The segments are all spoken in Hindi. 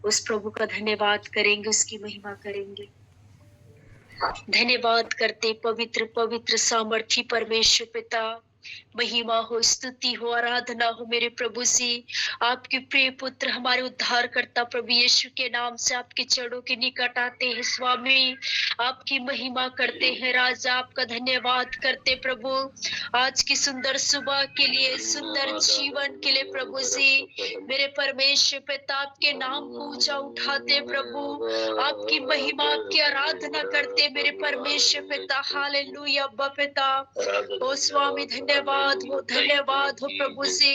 उस प्रभु का धन्यवाद करेंगे, उसकी महिमा करेंगे। धन्यवाद करते पवित्र पवित्र सामर्थी परमेश्वर पिता, महिमा हो, स्तुति हो, आराधना हो मेरे प्रभु से। आपके प्रिय पुत्र हमारे उद्धार करता प्रभु यीशु के नाम से आपके चरणों के निकट आते हैं स्वामी, आपकी महिमा करते हैं राजा, आपका धन्यवाद करते प्रभु आज की सुंदर सुबह के लिए, सुंदर जीवन के लिए प्रभु जी। मेरे परमेश्वर पिता आपके नाम को ऊंचा उठाते प्रभु, आपकी महिमा आपकी आराधना करते मेरे परमेश्वर पिता। हालेलुया अब्बा पिता। ओ स्वामी धन्यवाद हो प्रभु जी।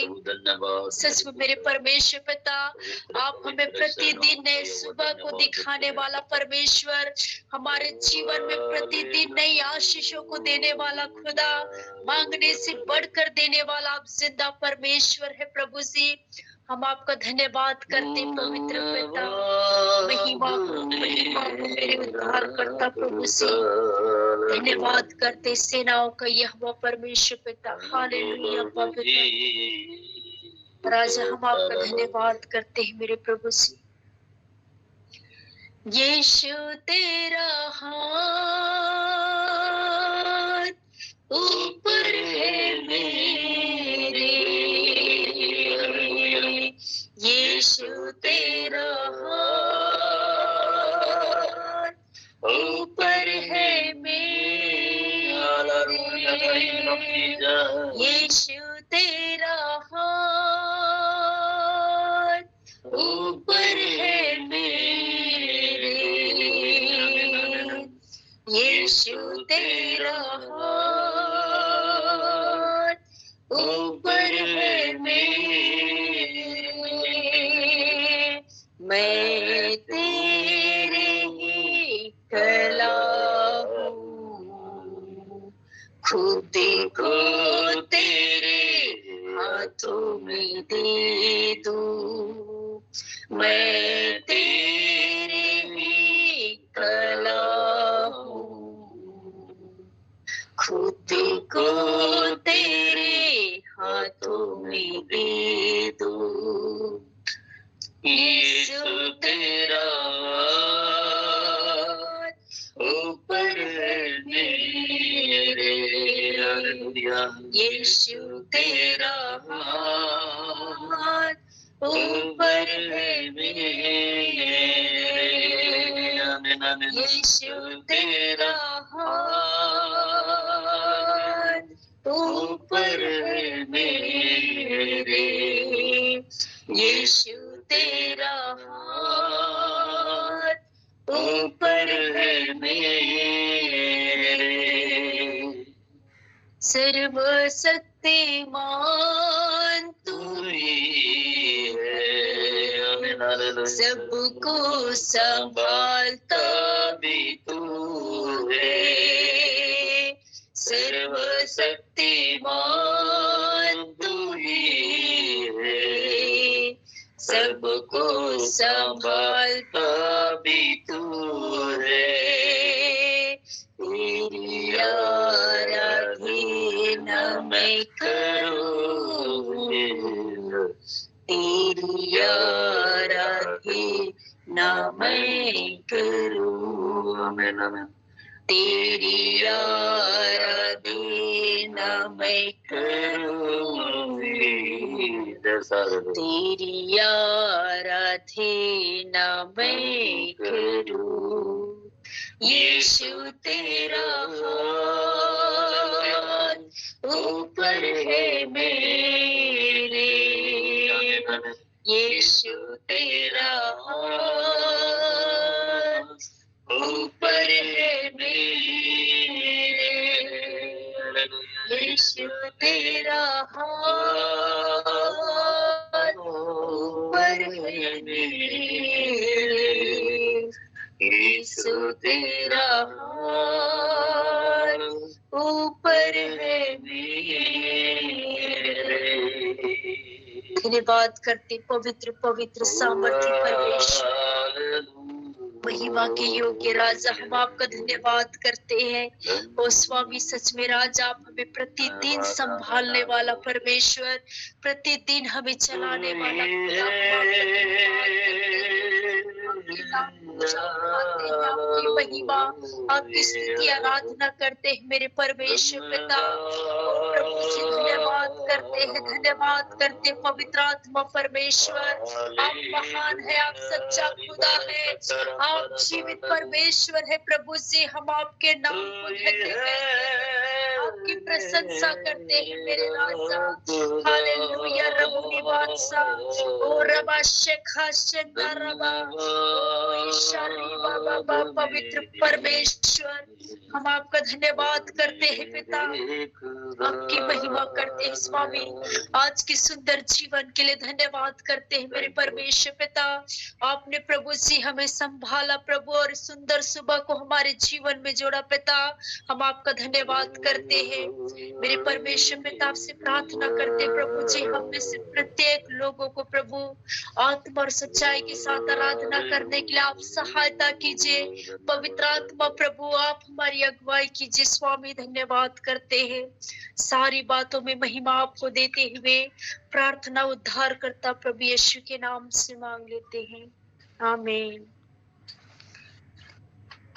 सच में मेरे परमेश्वर पिता, आप हमें प्रतिदिन नए सुबह को दिखाने वाला परमेश्वर, हमारे जीवन में प्रतिदिन नई आशीषों को देने वाला खुदा, मांगने से बढ़कर देने वाला आप जिंदा परमेश्वर है प्रभु जी। हम आपका धन्यवाद करते पवित्र पिता, महिमा हो मेरे उद्धार करता प्रभु से। धन्यवाद करते सेनाओं का यहोवा परमेश्वर पिता। हालेलुया अब्बा पिता। राजा हम आपका धन्यवाद करते हैं मेरे प्रभु से। यीशु तेरा हाथ ऊपर है मेरे, यीशु तेरा हाथ ऊपर है मेरे, यीशु तेरा हाथ ऊपर है मेरे, यीशु तेरा हाथ ऊपर है मेरे, मैं तेरे ही कला हूँ, खुद को तेरे हाथों में दे दूं, मैं तेरे ही कला हूँ, खुद को तेरे हाथों में दे दूं। यीशु तेरा हाथ ऊपर है मेरे, यीशु तेरा हाथ ऊपर है मेरे, यीशु तेरा हाथ ऊपर है मेरे, यीशु तेरा हाथ ऊपर है मेरे। सर्वशक्तिमान तू ही है, सबको संभालता भी तू है, सर्वशक्तिमान तू ही है, सबको संभालता भी तू है, तेरी आराधना मैं करूं, तेरी आराधना मैं करूं, तेरी आराधना मैं करूं, तेरी आराधना मैं करूं। यीशु तेरा हाथ ऊपर है मेरे, यीशु तेरा हाथ ऊपर है मेरे, यीशु तेरा हाथ ऊपर है मेरे, यीशु तेरा हाथ ऊपर है मेरे। धन्यवाद करते पवित्र पवित्र सामर्थी परमेश्वर, महिमा के योग्य राजा, हम आपका धन्यवाद करते हैं। ओ स्वामी सच में राजा, आप हमें प्रतिदिन संभालने वाला परमेश्वर, प्रतिदिन हमें चलाने वाला खुदा, नाम को उठाते हैं, आपकी महिमा, आपकी स्तुति आराधना करते हैं मेरे परमेश्वर पिता। ओ प्रभु जी धन्यवाद करते हैं पवित्र आत्मा परमेश्वर। आप महान है, आप सच्चा खुदा है, आप जीवित परमेश्वर है प्रभु जी। हम आपके नाम को धन्य कहते हैं, आपकी प्रशंसा करते हैं मेरे राजा। हालेलुया रबुनी बादशाह, ओ रबा शेखा शेंदा रबा, ओ ईशानी बाबा पवित्र परमेश्वर, हम आपका धन्यवाद करते हैं पिता, आपकी महिमा करते हैं स्वामी। आज के सुंदर जीवन के लिए धन्यवाद करते हैं मेरे परमेश्वर पिता। आपने प्रभु जी हमें संभाला प्रभु, और सुंदर सुबह को हमारे जीवन में जोड़ा पिता। हम आपका धन्यवाद करते हैं मेरे परमेश्वर पिता। आपसे प्रार्थना करते हैं प्रभु जी, हम में से प्रत्येक लोगों को प्रभु आत्मा और सच्चाई के साथ आराधना करने के लिए आप सहायता कीजिए। पवित्र आत्मा प्रभु आप हमारी अगुवाई कीजिए स्वामी। धन्यवाद करते हैं, सारी बातों में महिमा आपको देते हुए प्रार्थना उद्धार करता प्रभु यीशु के नाम से मांग लेते हैं, आमीन।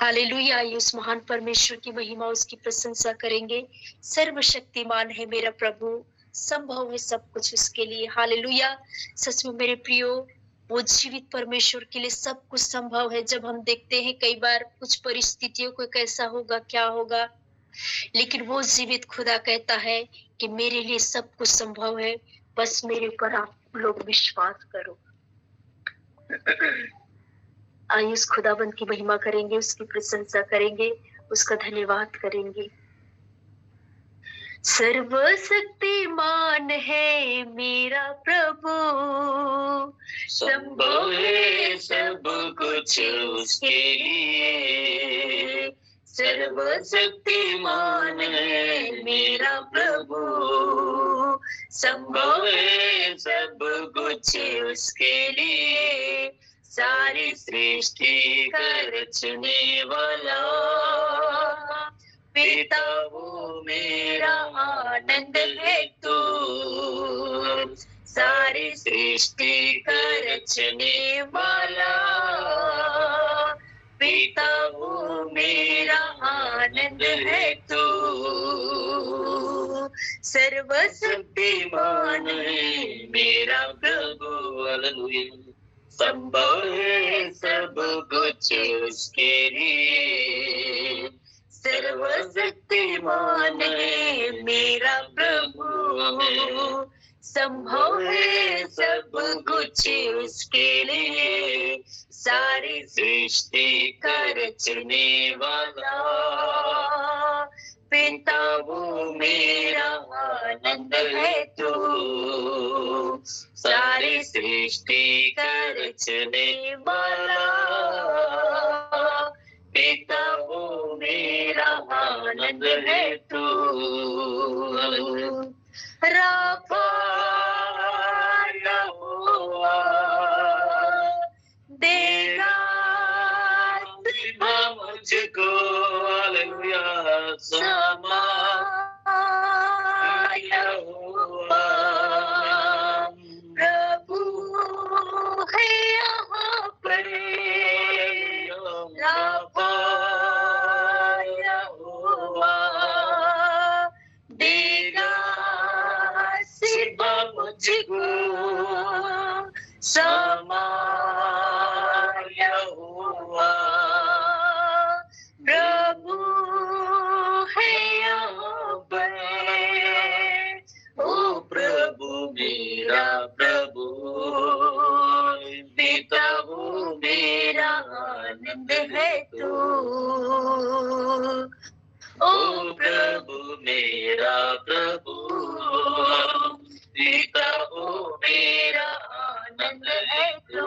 हालेलुया। आइए उस महान परमेश्वर की महिमा, उसकी प्रशंसा करेंगे। सर्वशक्तिमान है मेरा प्रभु, संभव है सब कुछ उसके लिए। हालेलुया। सच में मेरे प्रियो, वो जीवित परमेश्वर के लिए सब कुछ संभव है। जब हम देखते हैं कई बार कुछ परिस्थितियों को कैसा होगा क्या होगा, लेकिन वो जीवित खुदा कहता है कि मेरे लिए सब कुछ संभव है, बस मेरे ऊपर आप लोग विश्वास करो। आइए उस खुदाबंद की महिमा करेंगे, उसकी प्रशंसा करेंगे, उसका धन्यवाद करेंगे। सर्वशक्तिमान है मेरा प्रभु, संभव है सब कुछ उसके लिए। सर्वशक्तिमान है मेरा प्रभु, संभव है सब कुछ उसके लिए। सारी सृष्टि का रचने वाला पिता वो मेरा आनंद है तू। सारी सृष्टि का रचने वाला पिता वो मेरा आनंद है तू। सर्वशक्तिमान है मेरा प्रभु, हालेलुया। संभव है सब कुछ उसके लिए। सर्वशक्तिमान है मेरा प्रभु, संभव है सब कुछ उसके लिए। सारी सृष्टि का रचने वाला पिता वो मेरा आनंद है तू। सारी सृष्टि का रचने वाला पिता वो मेरा आनंद है तू। राफा यहोवा देगा मुझको, हालेलुया। समा यहोवा प्रभु है यहाँ पर। राफा यहोवा देगा सिवा मुझको। समा यहोवा प्रभु है यहाँ पर। ओ प्रभु मेरा प्रभु, पिता वो मेरा आनंद है तू। ओ प्रभु मेरा प्रभु, पिता वो मेरा आनंद है तू।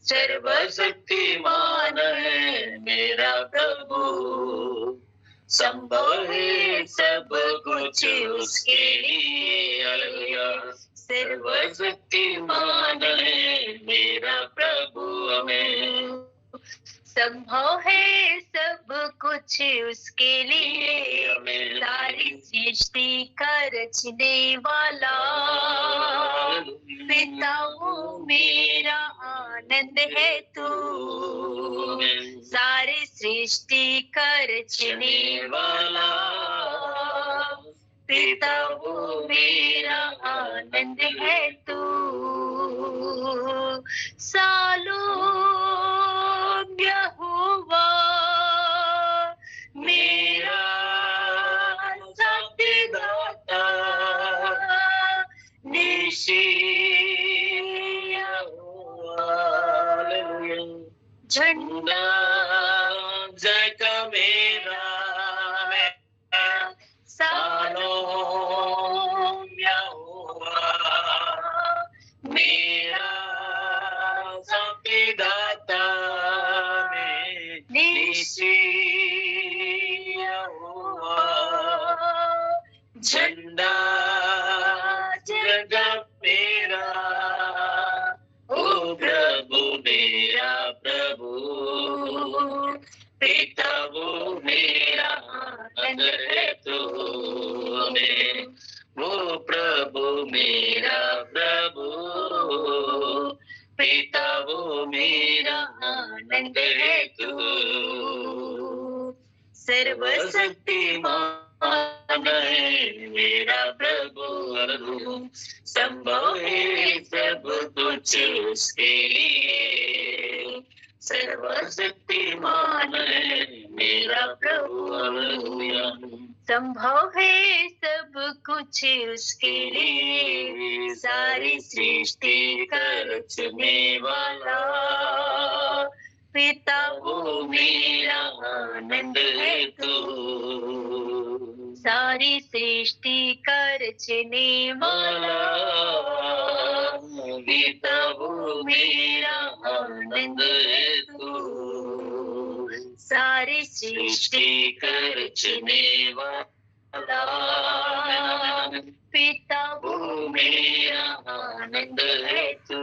सर्वशक्तिमान है मेरा प्रभु, संभव है सब कुछ उसके लिए। हालेलुया। सर्वशक्तिमान है मेरा प्रभु, हमें संभव है सब कुछ उसके लिए, सारी सृष्टि का रचने वाला। पिता वो मेरा आनंद है तू, सारी सृष्टि का रचने वाला। पिता वो मेरा आनंद है तू, सालों यहोवा मेरा साथीदाता, निशी यहोवा। झंडा जगा मेरा सालों यहोवा मेरा साथीदाता, निशी यहोवा। झंडा जगा मेरा, ओ प्रभु मेरा प्रभु। पिता वो मेरा आनंद है तू, वो प्रभु मेरा प्रभु। पिता वो मेरा आनंद है तू, सर्वशक्तिमान है मेरा प्रभु। संभव है सब कुछ उसके लिए, सर्वशक्तिमान है मेरा प्रभु। संभव है सब कुछ उसके लिए, सारी सृष्टि का रचने वाला। पिता वो मेरा आनंद है तू, सारी सृष्टि का रचने वाला। पिता वो मेरा आनंद है तू, सारी सृष्टि का रचने वाला। पिता वो मेरा आनंद है तू।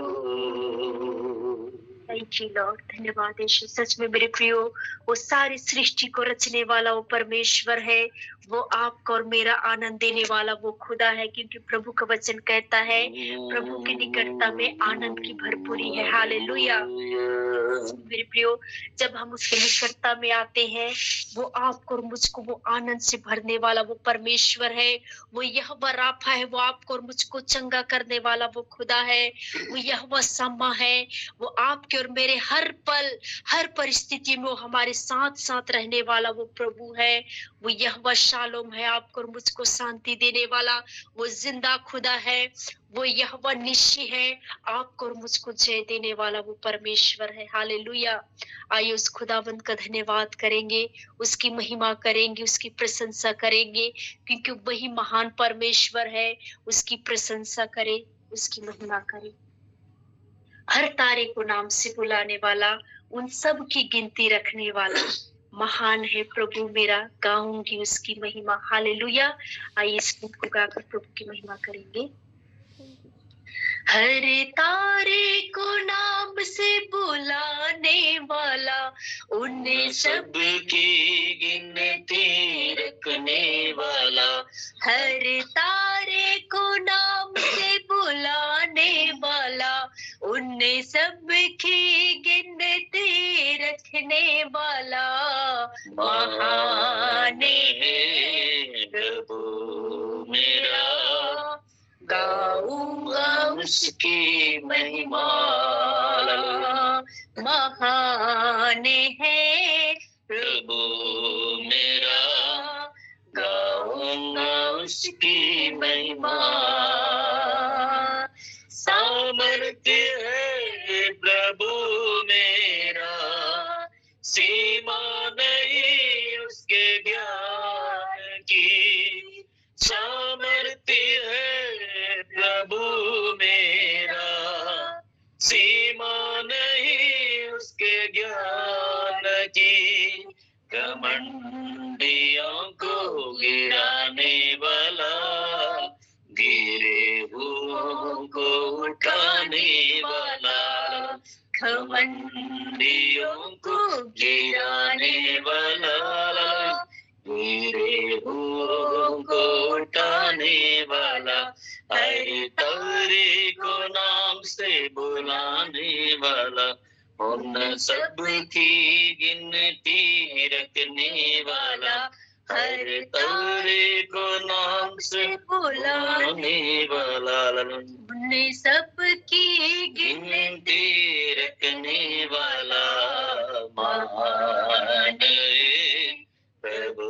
थैंक यू लॉर्ड, धन्यवाद यीशु। सच में मेरे प्रियो, वो सारी सृष्टि को रचने वाला वो परमेश्वर है, वो आपका और मेरा आनंद देने वाला वो खुदा है, क्योंकि प्रभु का वचन कहता है प्रभु की निकटता में आनंद की भरपूरी है। हालेलुया। मेरे प्रियो, जब हम उसकी निकटता में आते हैं, वो आपको और मुझको वो आनंद से भरने वाला वो परमेश्वर है। वो यहोवा राफा है, वो आपको और मुझको चंगा करने वाला वो खुदा है। वो यहोवा सम्मा है, वो आपके और मेरे हर पल हर परिस्थिति में वो हमारे साथ साथ रहने वाला वो प्रभु है। वो यहोवा शालोम है, आपको और मुझको शांति देने वाला वो जिंदा खुदा है। वो यहोवा निशी है, आपको और मुझको जय देने वाला वो परमेश्वर है। हालेलुया। आइए उस खुदावंद का धन्यवाद करेंगे, उसकी महिमा करेंगे, उसकी प्रशंसा करेंगे, क्योंकि वही महान परमेश्वर है। उसकी प्रशंसा करें, उसकी महिमा करें। हर तारे को नाम से बुलाने वाला, उन सब की गिनती रखने वाला, महान है प्रभु मेरा, गाऊंगी उसकी महिमा। हालेलुया। आइए इस गीत को गाकर प्रभु की महिमा करेंगे। हर तारे को नाम से बुलाने वाला, उन्हें सब की गिनती रखने वाला। हर तारे को नाम से बुलाने वाला, उन्हें सब की गिनती रखने वाला, महान है प्रभु मेरा, गाऊंगा उसकी महिमा। महान है प्रभु मेरा, गाऊंगा उसकी महिमा। सामर्थ्य है प्रभु मेरा, सीमा नहीं उसके ज्ञान की। सामर्थ्य है प्रभु मेरा, सीमा नहीं उसके ज्ञान की। घमंडियों को गिराने वाला, गिरे हुओं को उठाने वाला। घमंडियों को गिराने वाला, गिरे हुओं को उठाने वाला, हर तारे को नाम से बुलाने वाला, उन सब की गिनती रखने वाला, हर तारे को नाम से बुलाने वाला, उन सब की गिनती रखने वाला, महान है प्रभु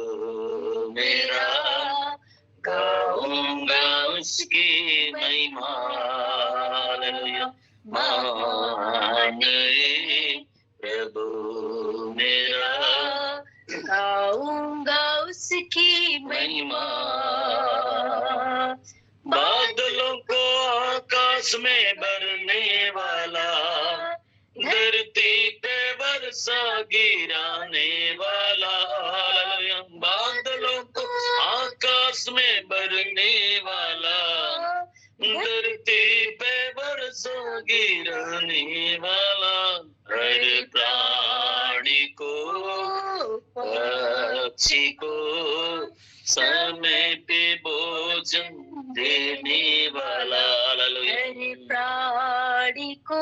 मेरा, गाऊंगा उसकी महिमा, महान है प्रभु मेरा, गाऊंगा उसकी महिमा। बादलों को आकाश में भरने वाला, धरती पे वर्षा गिराने वाला, बादलों को आकाश में भरने वाला, धरती पे वर्षा गिराने वाला, हर प्राणी को पक्षी को समय पे भोजन देने वाला, हर प्राणी को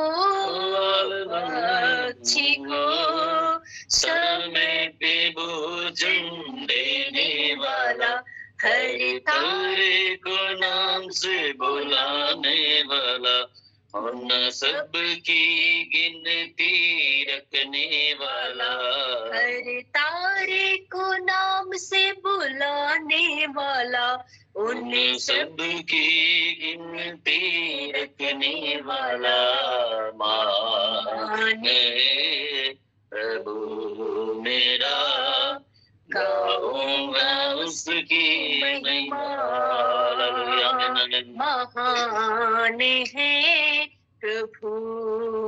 पक्षी को समय पे भोजन देने वाला, हर तारे को नाम से बुलाने वाला, उन सब की गिनती रखने वाला, हर तारे को नाम से बुलाने वाला, उन सब की गिनती रखने वाला, महान है प्रभु मेरा, गाऊंगा उसकी महिमा, महान है प्रभु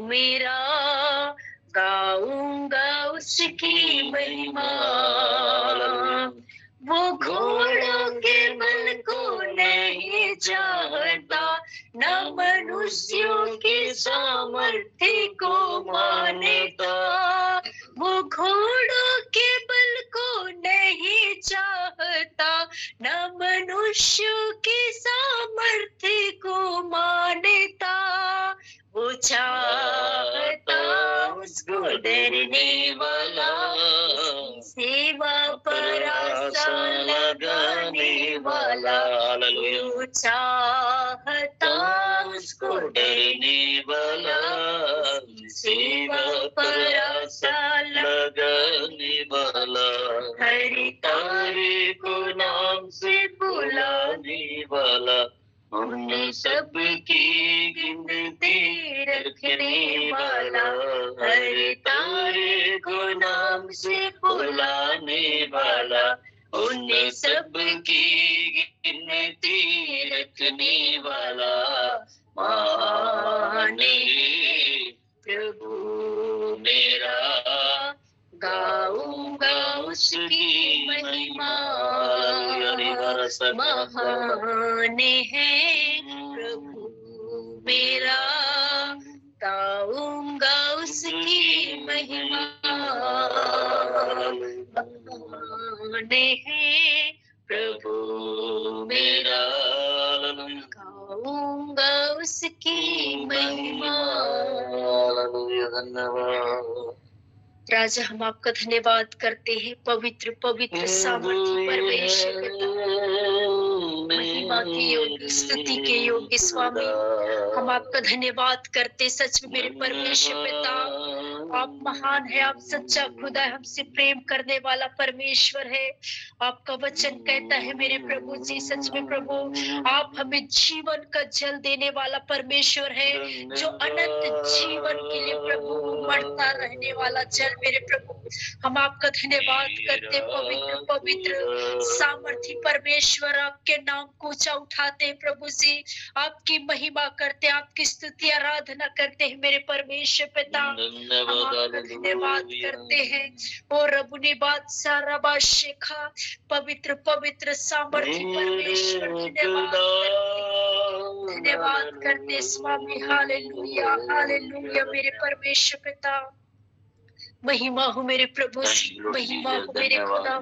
मेरा, गाऊंगा उसकी महिमा। वो घोड़ों के बल को नहीं चाहता, न मनुष्यों की सामर्थ्य को मानता, वो घोड़ों के बल को नहीं चाहता, न मनुष्यों की सामर्थ्य को मानता, वो चाहता उसको डरने वाला, सेवा पर आशा लगाने वाला, वो चाहता उसको डरने वाला, सेवा पर आशा लगाने वाला, हर तारे को नाम से बुलाने वाला, उन सब की गिनती रखने वाला, हर तारे को नाम से बुलाने वाला, उन सब की गिनती रखने वाला, महान है प्रभु मेरा, गाऊंगा उसकी महिमा, महान है प्रभु मेरा, गाऊंगा उसकी महिमा, महान है प्रभु मेरा, गाऊंगा उसकी महिमा। धन्यवाद राजा, हम आपका धन्यवाद करते हैं, पवित्र पवित्र सामर्थ्य परमेश्वर पिता, महिमा के योग्य, स्तुति के योग्य स्वामी, हम आपका धन्यवाद करते। सच में मेरे परमेश्वर पिता, आप महान है, आप सच्चा खुदा है, हमसे प्रेम करने वाला परमेश्वर है। आपका वचन कहता है मेरे प्रभु जी, सच में प्रभु आप हमें जीवन का जल देने वाला परमेश्वर है, जो अनंत जीवन के लिए प्रभु उमड़ता रहने वाला जल। मेरे प्रभु, हम आपका धन्यवाद करते, पवित्र पवित्र सामर्थी परमेश्वर, आपके नाम को ऊंचा उठाते हैं प्रभु जी, आपकी महिमा करते, आपकी स्तुति आराधना करते हैं मेरे परमेश्वर पिता। हम आपका धन्यवाद करते हैं। ओ रबुनी बादशाह रबा शेखा, पवित्र पवित्र सामर्थी परमेश्वर, धन्यवाद धन्यवाद करते स्वामी। हालेलुया हालेलुया मेरे परमेश्वर पिता, महिमा हो मेरे प्रभु, महिमा हो मेरे खुदा।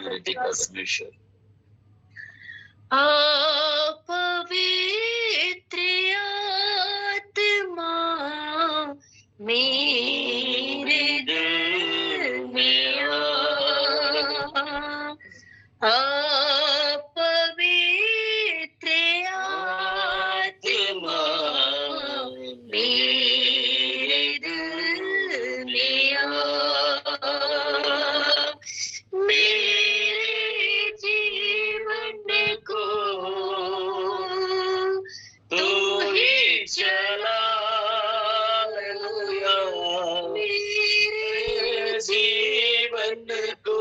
पवित्र आत्मा मेरे दिल में पवित्र आत्मा मेरे दिल में मेरे जीवन को तू ही चला। मेरे जीवन को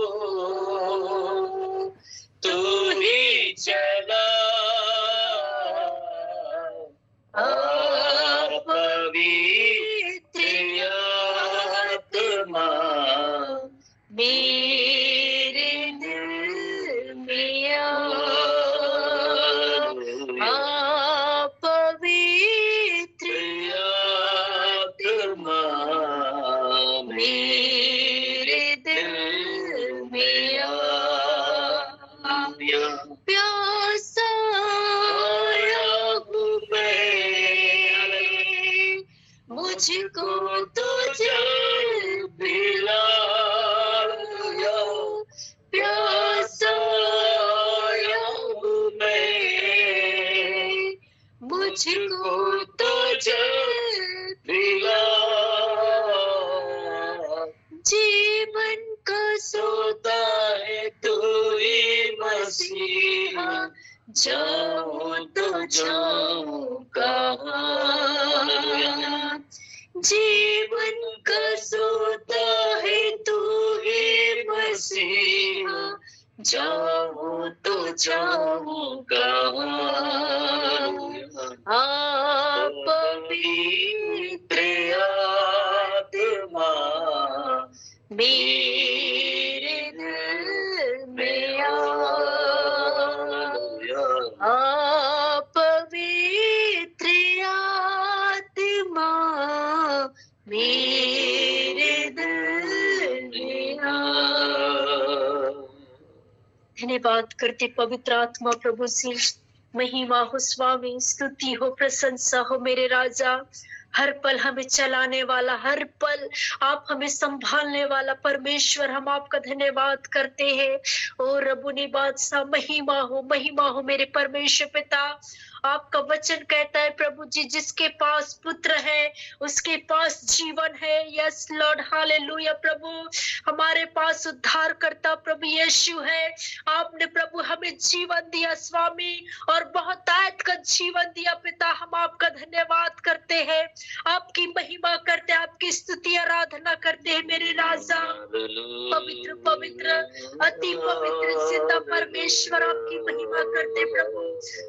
तू ही चला। पवित्र आत्मा मेरे दिल में पवित्र आत्मा मेरे दिल में प्यासा मुझको तो जल पिला। प्यासा मैं मुझको तो जल पिला। जीवन का सोता है तू ही मसीहा, जाऊं तो जाऊं कहाँ। जीवन का सोता है तू ही मसीहा, जाऊं तो जाऊं कहाँ। पवित्र आत्मा मेरे दिल में पवित्र आत्मा मेरे दिल में धन्यवाद करते पवित्र आत्मा प्रभु से। महिमा हो स्वामी, स्तुति हो, प्रशंसा हो मेरे राजा। हर पल हमें चलाने वाला, हर पल आप हमें संभालने वाला परमेश्वर, हम आपका धन्यवाद करते हैं। ओ रब्बुनी बादशाह, महिमा हो मेरे परमेश्वर पिता। आपका वचन कहता है प्रभु जी, जिसके पास पुत्र है उसके पास जीवन है। यस लॉर्ड, हालेलुया प्रभु। हमारे पास उद्धार करता प्रभु यीशु है। आपने प्रभु हमें जीवन दिया स्वामी, और बहुत आयत का जीवन दिया पिता। हम आपका धन्यवाद करते हैं, आपकी महिमा करते हैं, आपकी स्तुति आराधना करते हैं मेरे राजा। पवित्र पवित्र अति पवित्र सिद्ध परमेश्वर, आपकी महिमा करते प्रभु।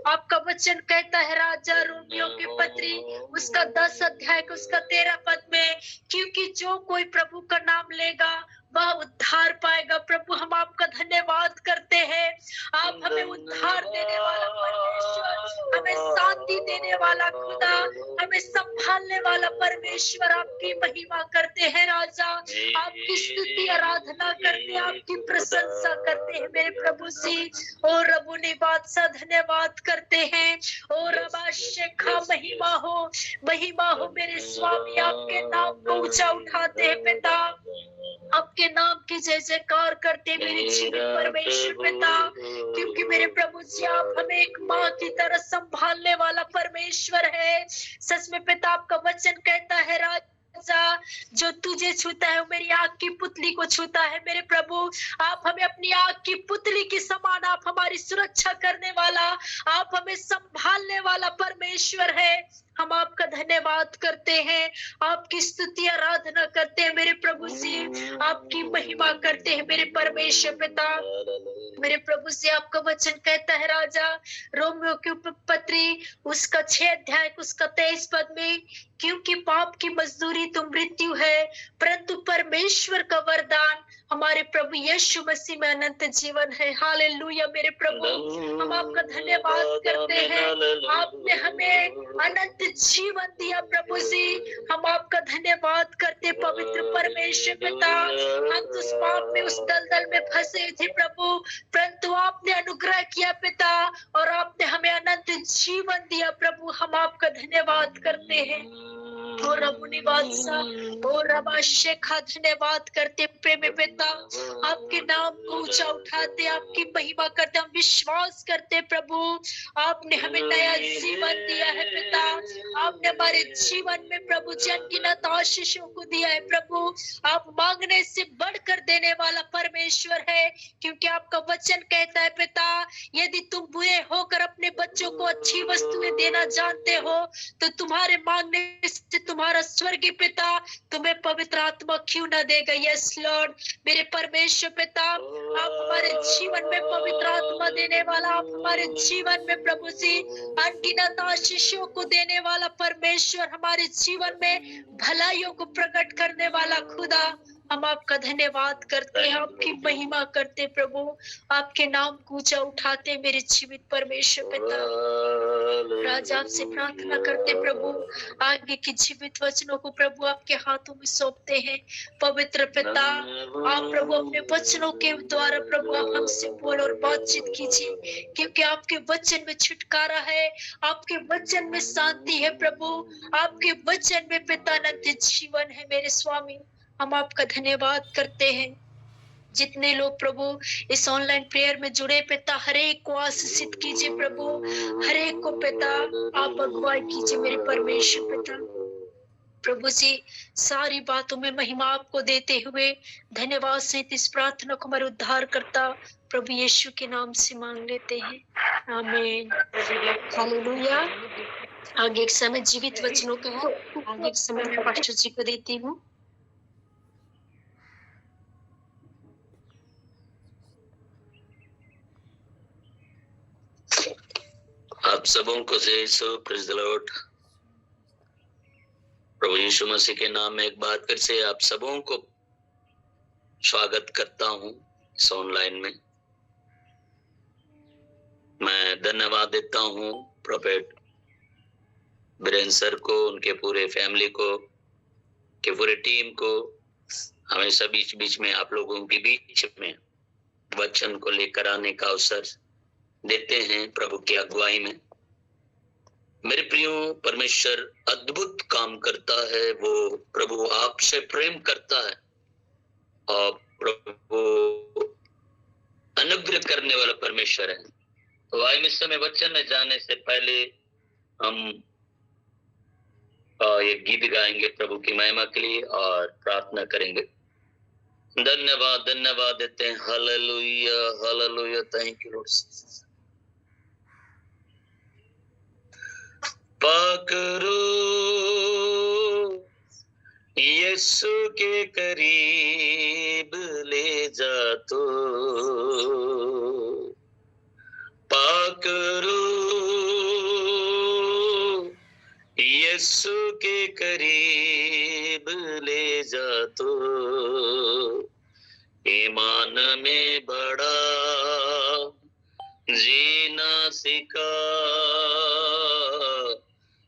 आपका वचन कहता है राजा रोमियो के पत्री उसका 10 अध्याय उसका 13 पद में, क्योंकि जो कोई प्रभु का नाम लेगा वह उद्धार पाएगा। प्रभु हम आपका धन्यवाद करते हैं, आप हमें उद्धार देने वाला परमेश्वर, हमें शांति देने वाला खुदा, हमें संभालने वाला परमेश्वर, आपकी महिमा करते हैं राजा। आपकी स्तुति आराधना करते हैं, आपकी प्रशंसा करते हैं मेरे प्रभु जी। और रबु ने बादशाह धन्यवाद करते हैं। और अबाशेखा महिमा हो मेरे स्वामी। आपके नाम को ऊंचा उठाते हैं पिता, आपके नाम की जय जयकार करते मेरे जीवन परमेश्वर पिता। क्योंकि मेरे प्रभु जी आप हमें एक माँ की तरह संभालने वाला परमेश्वर है। सच में पिता, आपका वचन कहता है राजा, जो तुझे छूता है वो मेरी आग की पुतली को छूता है। मेरे प्रभु आप हमें अपनी आग की पुतली के समान, आप हमारी सुरक्षा करने वाला, आप हमें संभालने वाला परमेश्वर है। हम आपका धन्यवाद करते हैं, आपकी स्तुति आराधना करते हैं मेरे प्रभु जी, आपकी महिमा करते हैं मेरे परमेश्वर पिता। मेरे प्रभु से आपका वचन कहता है राजा रोमियो की पत्री उसका 6 अध्याय उसका 23 पद में, क्योंकि पाप की मजदूरी तो मृत्यु है, परंतु परमेश्वर का वरदान हमारे प्रभु यीशु मसीह में अनंत जीवन है। हालेलुया मेरे प्रभु, हम आपका धन्यवाद करते हैं। आपने हमें अनंत जीवन दिया प्रभु जी, हम आपका धन्यवाद करते पवित्र परमेश्वर पिता। हम तो उस पाप में, उस दलदल में फंसे थे प्रभु, परंतु आपने अनुग्रह किया पिता और आपने हमें अनंत जीवन दिया प्रभु। हम आपका धन्यवाद करते हैं। और रबुनी बादशाह और रबाशेखा धन्यवाद करते प्रेम पिता, आपके नाम को ऊंचा उठाते, आपकी महिमा करते, हम विश्वास करते प्रभु आपने हमें नया जीवन दिया है पिता। आपने हमारे जीवन में प्रभु जी अनगिनत आशीषों को दिया है प्रभु। आप मांगने से बढ़कर देने वाला परमेश्वर है, क्योंकि आपका वचन कहता है पिता, यदि तुम बुरे होकर अपने बच्चों को अच्छी वस्तुएं देना जानते हो तो तुम्हारे मांगने से तुम्हारा स्वर्गीय पिता तुम्हें पवित्र आत्मा क्यों न देगा। यस लॉर्ड मेरे परमेश्वर पिता, आप हमारे जीवन में पवित्र आत्मा देने वाला, आप हमारे जीवन में प्रभु जी अनगिनत आशीषों को देने वाला परमेश्वर, हमारे जीवन में भलाइयों को प्रकट करने वाला खुदा, हम आपका धन्यवाद करते हैं, आपकी महिमा करते प्रभु, आपके नाम को ऊंचा उठाते मेरे जीवित परमेश्वर पिता। राजा आपसे प्रार्थना करते प्रभु, आगे की जीवित वचनों को प्रभु आपके हाथों में सौंपते हैं। पवित्र पिता, आप प्रभु अपने वचनों के द्वारा प्रभु आप हमसे बोल और बातचीत कीजिए, क्योंकि आपके वचन में छुटकारा है, आपके वचन में शांति है प्रभु, आपके वचन में पिता अनंत जीवन है मेरे स्वामी। हम आपका धन्यवाद करते हैं। जितने लोग प्रभु इस ऑनलाइन प्रेयर में जुड़े पिता, हर एक को आशीषित कीजिए प्रभु, हर एक को पिता आप अगुवाई कीजिए मेरे परमेश्वर पिता। प्रभु जी सारी बातों में महिमा आपको देते हुए धन्यवाद सहित इस प्रार्थना को हमारे उद्धार करता प्रभु यीशु के नाम से मांग लेते हैं, आमीन। हालेलुया। आगे एक समय जीवित वचनों का है, आगे एक समय मैं पास्टर जी को देती हूँ। आप सबों को प्रेज़ द लॉर्ड। प्रभु यीशु मसीह के नाम में एक बार फिर से आप सबों को स्वागत करता हूं इस ऑनलाइन में। मैं धन्यवाद देता हूं प्रोफेट बीरेन सर को, उनके पूरे फैमिली को, के पूरे टीम को, हमेशा बीच बीच में आप लोगों के बीच में वचन को लेकर आने का अवसर देते हैं प्रभु की अगुवाई में। मेरे प्रियो, परमेश्वर अद्भुत काम करता है, वो प्रभु आपसे प्रेम करता है और प्रभु अनुग्रह करने वाला परमेश्वर है। तो आइए इस समय वचन में जाने से पहले हम ये गीत गाएंगे प्रभु की महिमा के लिए और प्रार्थना करेंगे। धन्यवाद धन्यवाद देते हैं। Hallelujah hallelujah, thank you Lord. पकड़ो यीशु के करीब ले जा तो, पकड़ो यीशु के करीब ले जा तो, ईमान में बड़ा जीना सिखा,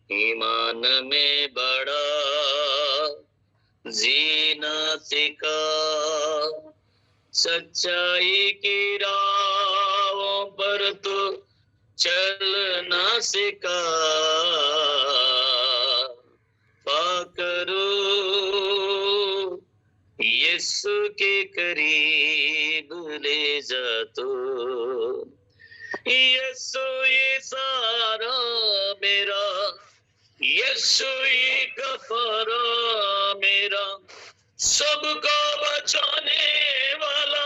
ईमान में बड़ा जीना सिखा, सच्चाई की राहों पर तो चलना सिखा, पकड़ो यीशु के करीब ले जा तो, यीशु ये सारा मेरा, यीशु ये कफारा मेरा, सबको बचाने वाला,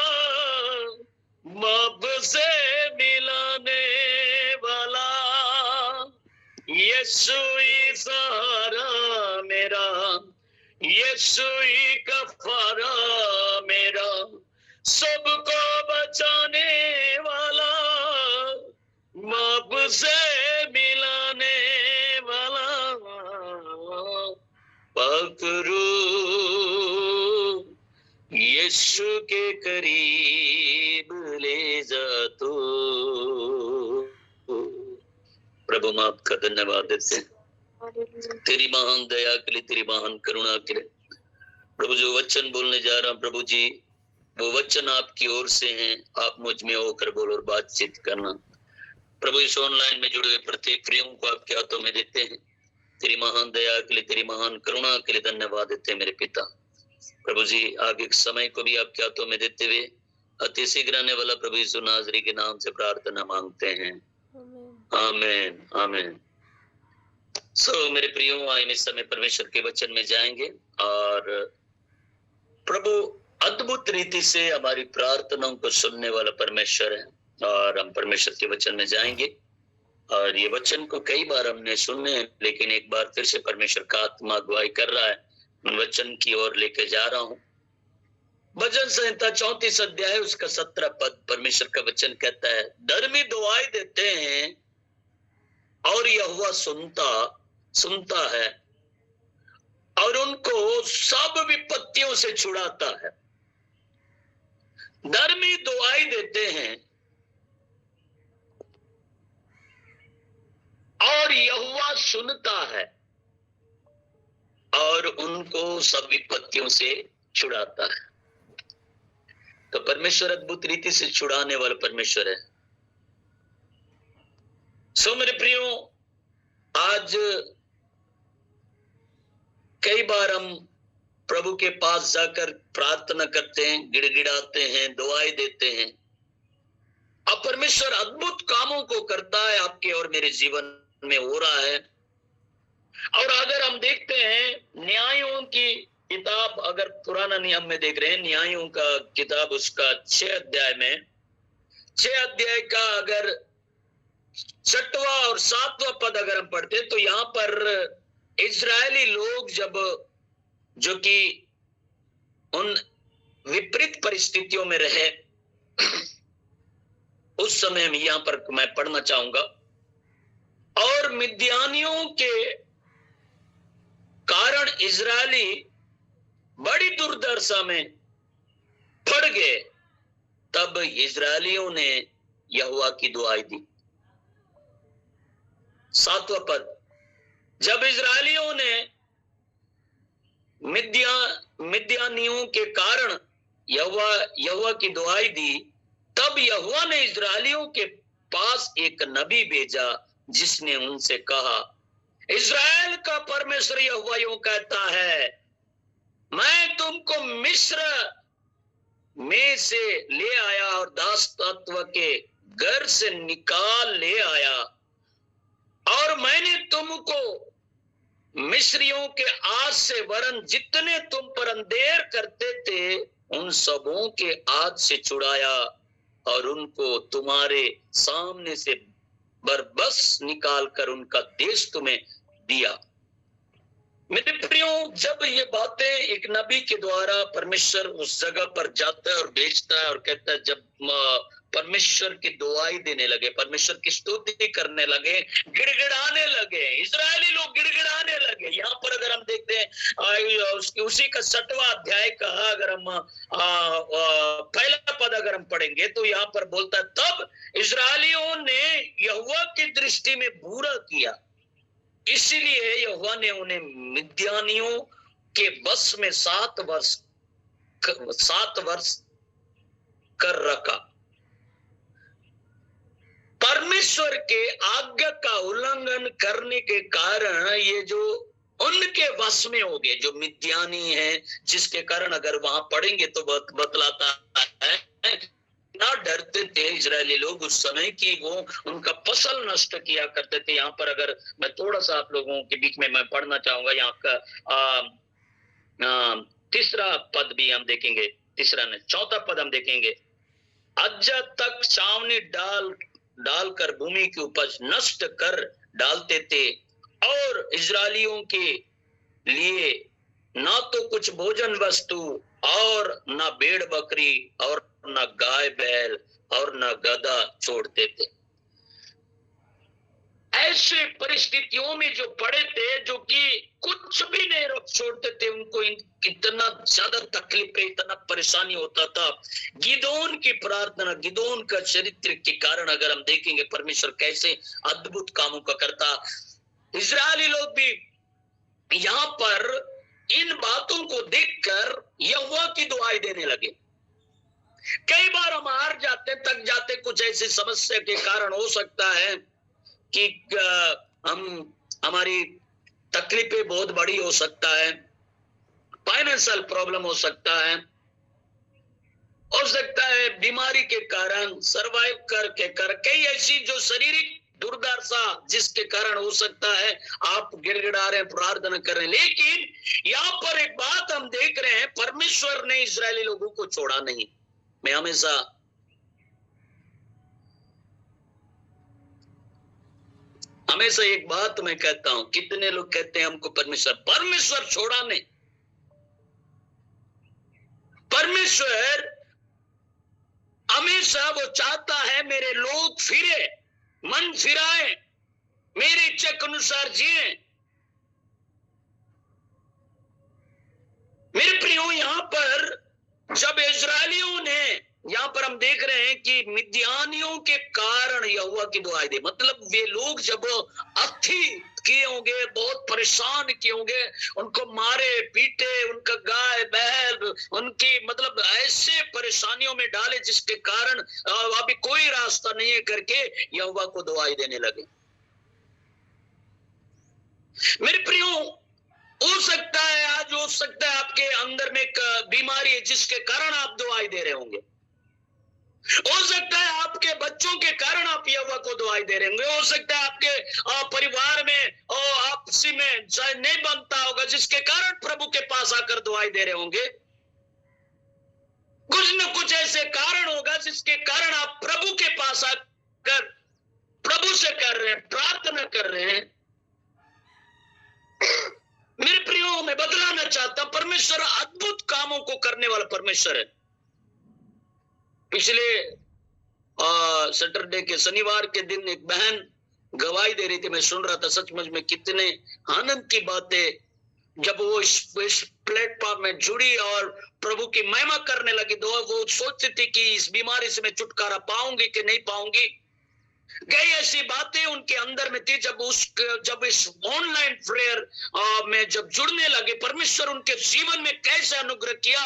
माप से मिलाने वाला, यीशु ये सहारा मेरा, यीशु ये कफारा मेरा, सबको बचाने वाला, माप से मिलाने वाला, पकड़ो यीशु के करीब ले जा तू। प्रभु हम आपका धन्यवाद देते हैं तेरी महान दया के लिए, तेरी महान करुणा के लिए। प्रभु जो वचन बोलने जा रहा हूं प्रभु जी, वो वचन आपकी ओर से हैं। आप मुझ में होकर बोलो और बातचीत करना। प्रभु इस ऑनलाइन में जुड़े हुए प्रत्येक प्रियों को आपके हाथों में देते हैं। तेरी महान दया के लिए, तेरी महान करुणा के लिए धन्यवाद देते हैं मेरे पिता। प्रभु जी आगे के समय को भी आपके हाथों में देते हुए अति शीघ्र आने वाला प्रभु यीशु नाज़री के नाम से प्रार्थना मांगते हैं, आमीन आमीन। मेरे प्रियो, आइए इस समय परमेश्वर के वचन में जाएंगे और प्रभु अद्भुत रीति से हमारी प्रार्थनाओं को सुनने वाला परमेश्वर है। और हम परमेश्वर के वचन में जाएंगे और ये वचन को कई बार हमने सुने, लेकिन एक बार फिर से परमेश्वर का आत्मा अगुवाई कर रहा है, उन वचन की ओर लेके जा रहा हूं। भजन संहिता 34 अध्याय उसका 17 पद, परमेश्वर का वचन कहता है, धर्मी दुआएं देते हैं और यहोवा सुनता है और उनको सब विपत्तियों से छुड़ाता है। धर्मी दुआएं देते हैं और यहोवा सुनता है और उनको सब विपत्तियों से छुड़ाता है। तो परमेश्वर अद्भुत रीति से छुड़ाने वाला परमेश्वर है। मेरे प्रियो, आज कई बार हम प्रभु के पास जाकर प्रार्थना करते हैं, गिड़गिड़ाते हैं, दुआएं देते हैं। अब परमेश्वर अद्भुत कामों को करता है, आपके और मेरे जीवन में हो रहा है। और अगर हम देखते हैं न्यायों की किताब, अगर पुराना नियम में देख रहे हैं, न्यायों का किताब उसका 6 अध्याय में, 6 अध्याय का अगर 6वां और 7वां पद अगर हम पढ़ते तो यहां पर इजरायली लोग जब जो कि उन विपरीत परिस्थितियों में रहे, उस समय में यहां पर मैं पढ़ना चाहूंगा, और मिद्यानियों के कारण इजरायली बड़ी दुर्दशा में पड़ गए। तब इजरायलियों ने यहोवा की दुआई दी। 7वां पद, जब इजरायलियों ने मिद्यानियों के कारण यहोवा की दुआई दी, तब यहोवा ने इजरायलियों के पास एक नबी भेजा जिसने उनसे कहा, इजराइल का परमेश्वर यहोवा यूं कहता है, मैं तुमको मिस्र में से ले आया और दासत्व के घर से निकाल ले आया, और मैंने तुमको मिस्रियों के आज से वरन जितने तुम पर अंधेर करते थे उन सबों के आज से छुड़ाया और उनको तुम्हारे सामने से बरबस निकाल कर उनका देश तुम्हें दिया। मेरे प्रियो, जब ये बातें एक नबी के द्वारा परमेश्वर उस जगह पर जाता है और भेजता है और कहता है, जब परमेश्वर की दुआई देने लगे, परमेश्वर की स्तुति करने लगे, गिड़गिड़ाने लगे, इजरायली लोग गिड़गिड़ाने लगे। यहाँ पर अगर हम देखते हैं उसी का 6वां अध्याय का अगर हम पहला पद अगर हम पढ़ेंगे तो यहाँ पर बोलता है, तब इजरायलियों ने यहोवा की दृष्टि में बुरा किया, इसीलिए यहोवा ने उन्हें मिद्यानियों के बस में 7 वर्ष कर रखा। परमेश्वर के आज्ञा का उल्लंघन करने के कारण ये जो उनके वश में हो गए, जो मिद्यानी है, जिसके कारण अगर वहां पढ़ेंगे तो बतलाता है, ना डरते थे इजरायली लोग उस समय की वो उनका फसल नष्ट किया करते थे। यहाँ पर अगर मैं थोड़ा सा आप लोगों के बीच में मैं पढ़ना चाहूंगा, यहाँ का 3रा पद भी हम देखेंगे, 4था पद हम देखेंगे, अज्जा तक छावनी डालकर भूमि की उपज नष्ट कर डालते थे और इजरायलियों के लिए ना तो कुछ भोजन वस्तु और ना भेड़ बकरी और ना गाय बैल और ना गधा छोड़ते थे। ऐसे परिस्थितियों में जो पड़े थे, जो कि कुछ भी नहीं रोक छोड़ते थे, उनको इतना ज्यादा तकलीफ, इतना परेशानी होता था। गिदोन की प्रार्थना, गिदोन का चरित्र के कारण अगर हम देखेंगे परमेश्वर कैसे अद्भुत कामों का करता। इजरायली लोग भी यहाँ पर इन बातों को देखकर यहोवा की दुआएं देने लगे। कई बार हम हार जाते, थक जाते, कुछ ऐसी समस्या के कारण हो सकता है कि हमारी तकलीफें बहुत बड़ी हो सकता है, फाइनेंशियल प्रॉब्लम हो सकता है बीमारी के कारण, सर्वाइव करके कई ऐसी जो शारीरिक दुर्दशा जिसके कारण हो सकता है आप गिड़गिड़ा रहे हैं, प्रार्थना कर रहे हैं। लेकिन यहाँ पर एक बात हम देख रहे हैं, परमेश्वर ने इजरायली लोगों को छोड़ा नहीं। मैं हमेशा एक बात मैं कहता हूं, कितने लोग कहते हैं हमको परमेश्वर छोड़ा नहीं। परमेश्वर हमेशा वो चाहता है मेरे लोग फिरे, मन फिराए, मेरे इच्छा के अनुसार जिए। मेरे प्रियो, यहां पर जब इजरायलियों ने, यहां पर हम देख रहे हैं कि मिद्यानियों के कारण यहोवा की दुआएं दे, मतलब वे लोग जब अथी किए होंगे, बहुत परेशान किए होंगे, उनको मारे पीटे, उनका गाय बैल उनकी मतलब ऐसे परेशानियों में डाले जिसके कारण अभी कोई रास्ता नहीं है करके यहोवा को दुआएं देने लगे। मेरे प्रियो, हो सकता है आज, हो सकता है आपके अंदर में एक बीमारी है जिसके कारण आप दुआएं दे रहे होंगे। हो सकता है आपके बच्चों के कारण आप यहोवा को दुआएं दे रहे होंगे। हो सकता है आपके परिवार में और आपसी में नहीं बनता होगा जिसके कारण प्रभु के पास आकर दुआएं दे रहे होंगे। कुछ न कुछ ऐसे कारण होगा जिसके कारण आप प्रभु के पास आकर प्रभु से कर रहे हैं, प्रार्थना कर रहे हैं। मेरे प्रियो, मैं बतलाना चाहता हूं, परमेश्वर अद्भुत कामों को करने वाला परमेश्वर है। पिछले सैटरडे के शनिवार के दिन एक बहन गवाही दे रही थी, मैं सुन रहा था। सचमुच में कितने आनंद की बातें जब वो इस प्लेटफॉर्म में जुड़ी और प्रभु की महिमा करने लगी, तो वो सोचती थी कि इस बीमारी से मैं छुटकारा पाऊंगी कि नहीं पाऊंगी। कई ऐसी बातें उनके अंदर में थी। जब इस ऑनलाइन प्रेयर में जब जुड़ने लगे, परमेश्वर उनके जीवन में कैसे अनुग्रह किया,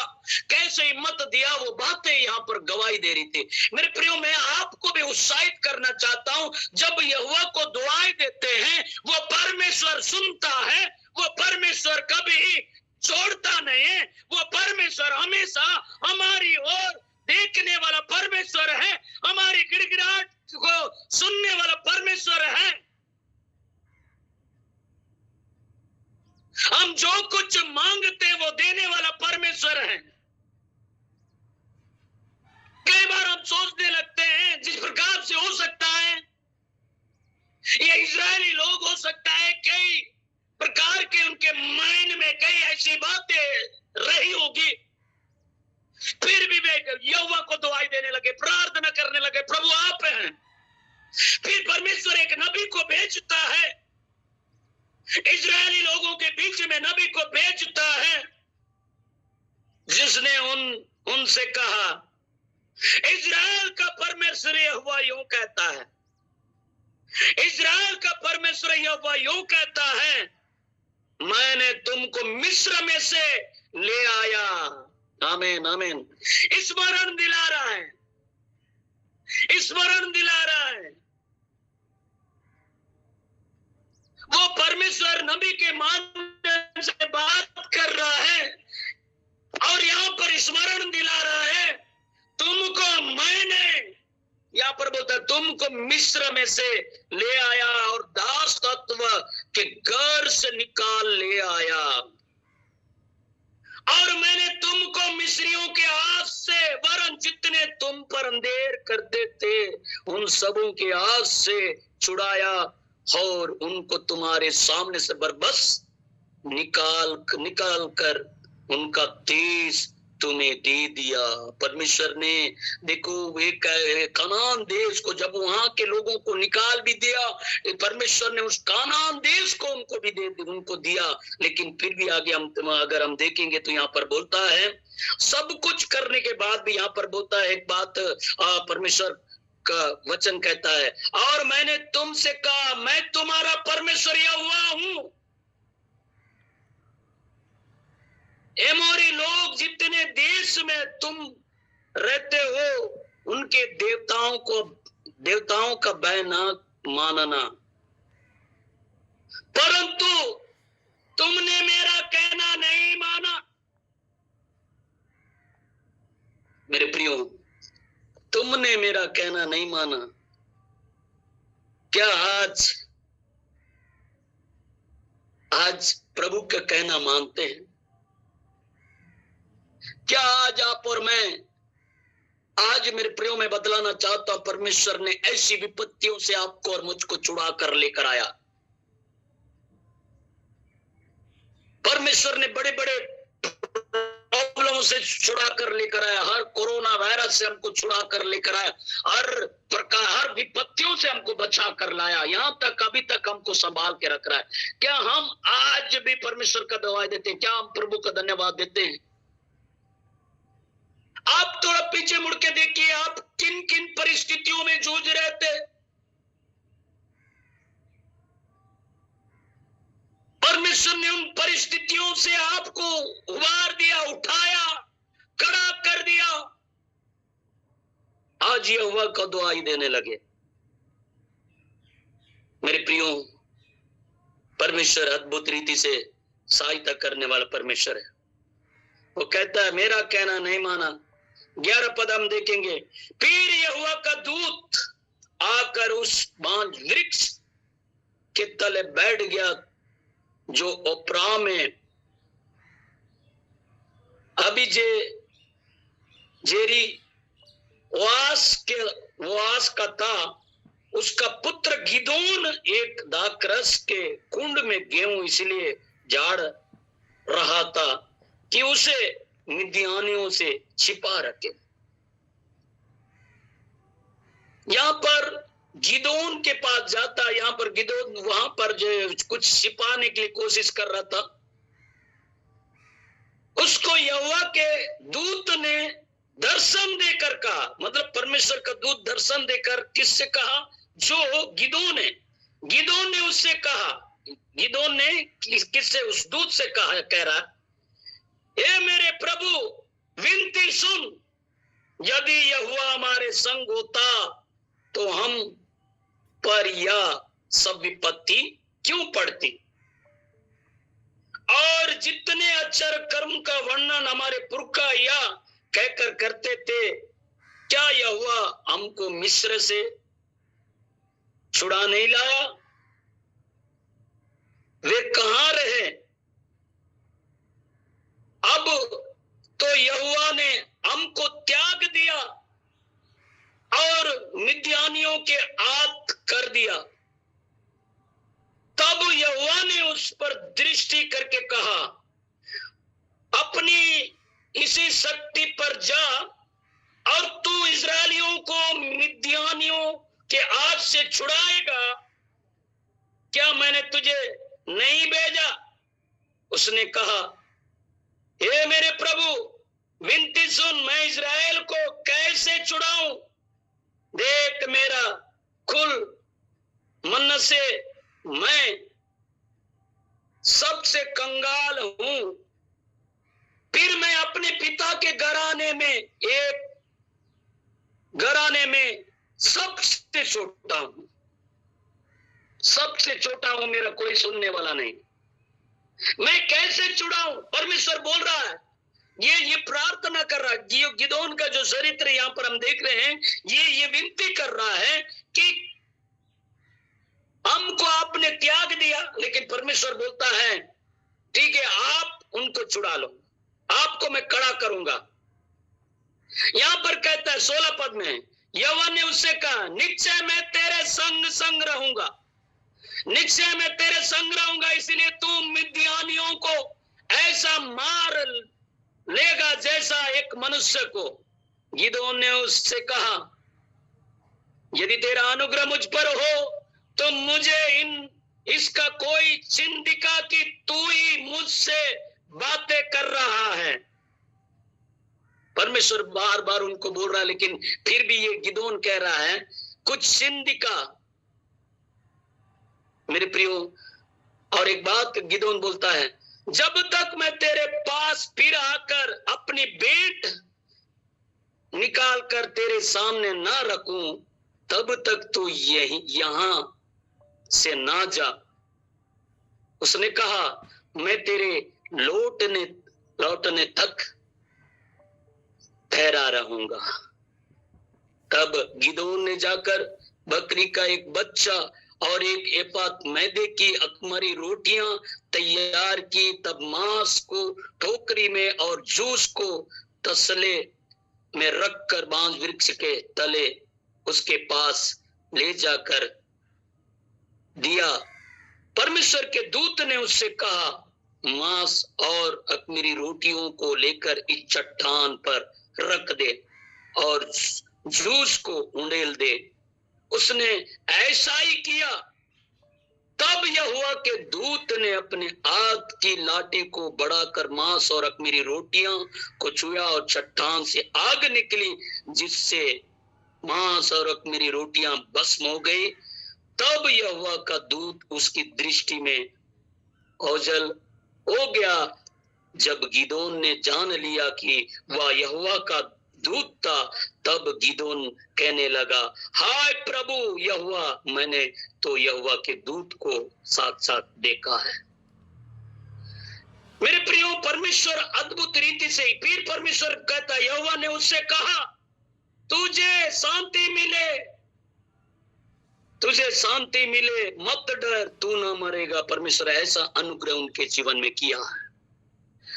कैसे हिम्मत दिया, वो बातें यहाँ पर गवाही दे रही थी। मेरे प्रियो, मैं आपको भी उत्साहित करना चाहता हूं, जब यहोवा को दुआएं देते हैं, वो परमेश्वर सुनता है। वो परमेश्वर कभी छोड़ता नहीं है। वो परमेश्वर हमेशा हमारी ओर देखने वाला परमेश्वर है, हमारी गिड़गिड़ाहट को सुनने वाला परमेश्वर है। हम जो कुछ मांगते हैं वो देने वाला परमेश्वर है। कई बार हम सोचने लगते हैं जिस प्रकार से हो सकता है ये इजरायली लोग, हो सकता है कई प्रकार के उनके माइंड में कई ऐसी बातें रही होगी, फिर भी वे यहोवा को दुआएं देने लगे, प्रार्थना करने लगे, प्रभु आप हैं। फिर परमेश्वर एक नबी को भेजता है, इजरायली लोगों के बीच में नबी को भेजता है, जिसने उनसे कहा, इजराइल का परमेश्वर यहोवा यूं कहता है, इजराइल का परमेश्वर यहोवा यूं कहता है, मैंने तुमको मिस्र में से ले आया। आमीन आमीन। स्मरण दिला रहा है, स्मरण दिला रहा है। वो परमेश्वर नबी के माध्यम से बात कर रहा है और यहाँ पर स्मरण दिला रहा है, तुमको मैंने, यहाँ पर बोलता है, तुमको मिस्र में से ले आया और दास तत्व के घर से निकाल ले आया, और मैंने तुमको मिस्रियों के हाथ से, वरन जितने तुम पर अंधेर करते थे उन सबों के हाथ से छुड़ाया और उनको तुम्हारे सामने से बरबस निकाल कर उनका तेज तुम्हें दे दिया। परमेश्वर ने देखो एक कनान देश को जब वहां के लोगों को निकाल भी दिया, परमेश्वर ने उस कनान देश को उनको दिया, लेकिन फिर भी आगे अगर हम देखेंगे तो यहाँ पर बोलता है, सब कुछ करने के बाद भी यहाँ पर बोलता है एक बात, परमेश्वर का वचन कहता है, और मैंने तुमसे कहा मैं तुम्हारा परमेश्वर यहोवा हूं। एमोरी लोग जितने देश में तुम रहते हो, उनके देवताओं का भय ना मानना, परंतु तुमने मेरा कहना नहीं माना। मेरे प्रियो, तुमने मेरा कहना नहीं माना। क्या आज प्रभु का कहना मानते हैं? क्या आज आप और मैं, आज मेरे प्रियो में बदलाना चाहता हूं, परमेश्वर ने ऐसी विपत्तियों से आपको और मुझको छुड़ा कर लेकर आया। परमेश्वर ने बड़े बड़े प्रॉब्लमों से छुड़ा कर लेकर आया, हर कोरोना वायरस से हमको छुड़ा कर लेकर आया, हर प्रकार हर विपत्तियों से हमको बचा कर लाया, यहाँ तक अभी तक हमको संभाल के रख रहा है। क्या हम आज भी परमेश्वर का दवाई देते हैं? क्या हम प्रभु का धन्यवाद देते हैं? आप थोड़ा पीछे मुड़ के देखिए, आप किन किन परिस्थितियों में जूझ रहे थे। परमेश्वर ने उन परिस्थितियों से आपको उबार दिया, उठाया, खड़ा कर दिया। आज यहोवा को दुआई देने लगे। मेरे प्रियो, परमेश्वर अद्भुत रीति से सहायता करने वाला परमेश्वर है। वो कहता है मेरा कहना नहीं माना। 11 पद हम देखेंगे, फिर यहोवा का दूत आकर उस बांज वृक्ष के तले बैठ गया जो ओप्रा में जेरी वास का था। उसका पुत्र गिदोन एक दाखरस के कुंड में गेहूं इसलिए झाड़ रहा था कि उसे मिद्यानियों से छिपा रखे। यहां पर गिदोन के पास जाता, यहां पर गिदोन वहां पर जो कुछ छिपाने की कोशिश कर रहा था, उसको यहोवा के दूत ने दर्शन देकर कहा, मतलब परमेश्वर का दूत दर्शन देकर किससे कहा? जो गिदोन है। गिदोन ने उससे कहा, गिदोन ने किससे? उस दूत से कहा, कह रहा, हे मेरे प्रभु विनती सुन, यदि यहोवा हमारे संग होता तो हम पर यह सब विपत्ति क्यों पड़ती? और जितने अक्षर कर्म का वर्णन हमारे पुरखा या कहकर करते थे, क्या यहोवा हमको मिस्र से छुड़ा नहीं लाया? वे कहां रहे? अब तो यहोवा ने हमको त्याग दिया और मिद्यानियों के हाथ कर दिया। तब यहोवा ने उस पर दृष्टि करके कहा, अपनी इसी शक्ति पर जा और तू इस्राएलियों को मिद्यानियों के हाथ से छुड़ाएगा। क्या मैंने तुझे नहीं भेजा? उसने कहा, हे मेरे प्रभु विनती सुन, मैं इस्राएल को कैसे छुड़ाऊं? देख मेरा कुल मनसे मैं सबसे कंगाल हूं। फिर मैं अपने पिता के घराने में सबसे छोटा हूं, सबसे छोटा हूं, मेरा कोई सुनने वाला नहीं। मैं कैसे छुड़ाऊं? परमेश्वर बोल रहा है, ये प्रार्थना कर रहा है। ये गिदोन का जो चरित्र यहां पर हम देख रहे हैं, ये विनती कर रहा है कि हमको आपने त्याग दिया, लेकिन परमेश्वर बोलता है ठीक है, आप उनको छुड़ा लो, आपको मैं खड़ा करूंगा। यहां पर कहता है 16 पद में, यहोवा ने उससे कहा, निश्चय मैं तेरे संग रहूंगा, निश्चय मैं तेरे संग रहूंगा, इसलिए तू मिद्यानियों को ऐसा मार लेगा जैसे ऐसा एक मनुष्य को गिदोन ने उससे कहा, यदि तेरा अनुग्रह मुझ पर हो तो मुझे इसका कोई चिन्ह दिखा कि तू ही मुझसे बातें कर रहा है। परमेश्वर बार बार उनको बोल रहा है, लेकिन फिर भी ये गिदोन कह रहा है कुछ चिन्ह दिखा मेरे प्रियो। और एक बात गिदोन बोलता है, जब तक मैं तेरे पास फिर आकर अपनी भेंट निकाल कर तेरे सामने ना रखूं, तब तक तू यहां से ना जा। उसने कहा, मैं तेरे लौटने तक ठहरा रहूंगा। तब गिदोन ने जाकर बकरी का एक बच्चा और एक एपात मैदे की अखमरी रोटियां तैयार की। तब मांस को टोकरी में और जूस को तसले में रखकर बांज वृक्ष के तले उसके पास ले जाकर दिया। परमेश्वर के दूत ने उससे कहा, मांस और अखमीरी रोटियों को लेकर इस चट्टान पर रख दे और जूस को उंडेल दे। उसने ऐसा ही किया। तब यहोवा के दूत ने अपने हाथ की लाठी को बढ़ाकर मांस और अखमीरी रोटियां को छुआ और चट्टान से आग निकली, जिससे मांस और अखमीरी रोटियां भस्म हो गई। तब यहोवा का दूत उसकी दृष्टि में ओझल हो गया। जब गिदोन ने जान लिया कि वह यहोवा का दूत था, तब गिदोन कहने लगा, हाय प्रभु यहोवा, मैंने तो यहोवा के दूत को साथ देखा है। मेरे प्रियो, परमेश्वर अद्भुत रीति से फिर परमेश्वर कहता, यहोवा ने उससे कहा, तुझे शांति मिले, मत डर, तू न मरेगा। परमेश्वर ऐसा अनुग्रह उनके जीवन में किया है।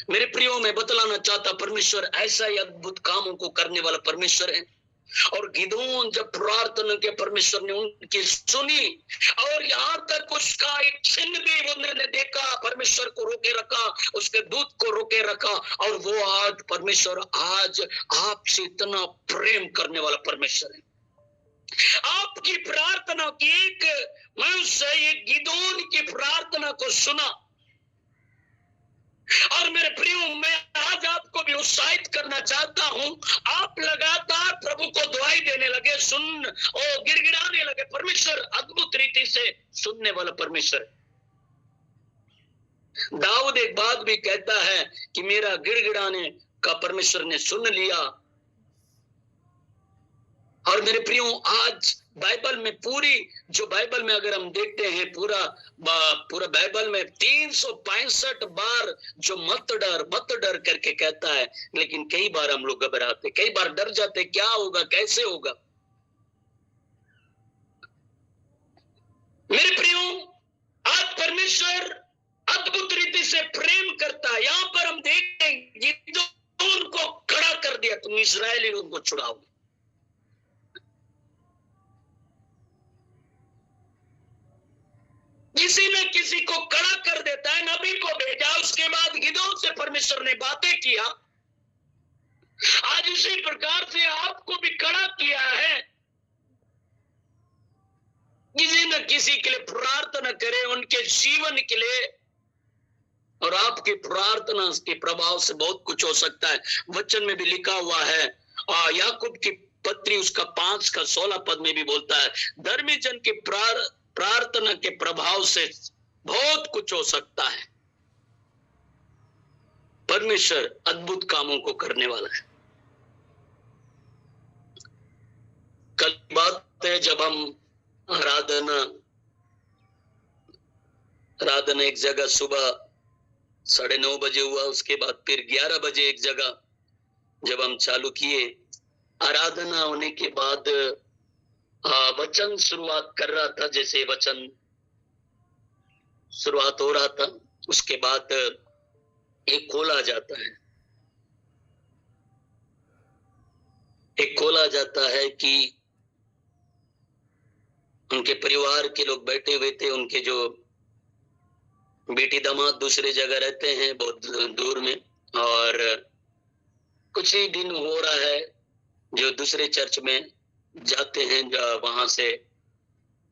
मेरे प्रियो, मैं बतलाना चाहता, परमेश्वर ऐसा ही अद्भुत कामों को करने वाला परमेश्वर है। और गिदोन जब प्रार्थना के परमेश्वर ने उनकी सुनी और यहाँ तक उसका एक चिन्ह भी उन्होंने देखा, परमेश्वर को रोके रखा, उसके दूत को रोके रखा। और वो आज परमेश्वर आज आपसे इतना प्रेम करने वाला परमेश्वर है। आपकी प्रार्थना की एक मनुष्य एक गिदोन की प्रार्थना को सुना। और मेरे प्रियो, मैं आज आपको भी उत्साहित करना चाहता हूं, आप लगातार प्रभु को दुआई देने लगे, गिड़गिड़ाने लगे। परमेश्वर अद्भुत रीति से सुनने वाला परमेश्वर। दाऊद एक बात भी कहता है कि मेरा गिड़गिड़ाने का परमेश्वर ने सुन लिया। और मेरे प्रियो, आज बाइबल में बाइबल में अगर हम देखते हैं, पूरा बाइबल में 365 बार जो मत डर करके कहता है, लेकिन कई बार हम लोग घबराते, कई बार डर जाते, क्या होगा, कैसे होगा। मेरे प्रियो, आज परमेश्वर अद्भुत रीति से प्रेम करता है। यहां पर हम देखते हैं गिदोन को खड़ा कर दिया, तुम इस्राएली लोगों को छुड़ाओ। किसी न किसी को खड़ा कर देता है, नबी को भेजा, उसके बाद गिदोन से परमेश्वर ने बातें किया। आज उसी प्रकार से आपको भी खड़ा किया है। किसी न किसी के लिए प्रार्थना करें, उनके जीवन के लिए, और आपकी प्रार्थना के प्रभाव से बहुत कुछ हो सकता है। वचन में भी लिखा हुआ है, याकूब की पत्री उसका 5:16 पद में भी बोलता है, धर्मी जन की प्रार्थना के प्रभाव से बहुत कुछ हो सकता है। परमेश्वर अद्भुत कामों को करने वाला है। कल बात है जब हम आराधना एक जगह सुबह 9:30 बजे हुआ, उसके बाद फिर 11 बजे एक जगह जब हम चालू किए। आराधना होने के बाद वचन शुरुआत कर रहा था, जैसे वचन शुरुआत हो रहा था, उसके बाद एक कॉल आ जाता है। एक कॉल आ जाता है कि उनके परिवार के लोग बैठे हुए थे, उनके जो बेटी दामाद दूसरे जगह रहते हैं, बहुत दूर में, और कुछ ही दिन हो रहा है जो दूसरे चर्च में जाते हैं, वहां से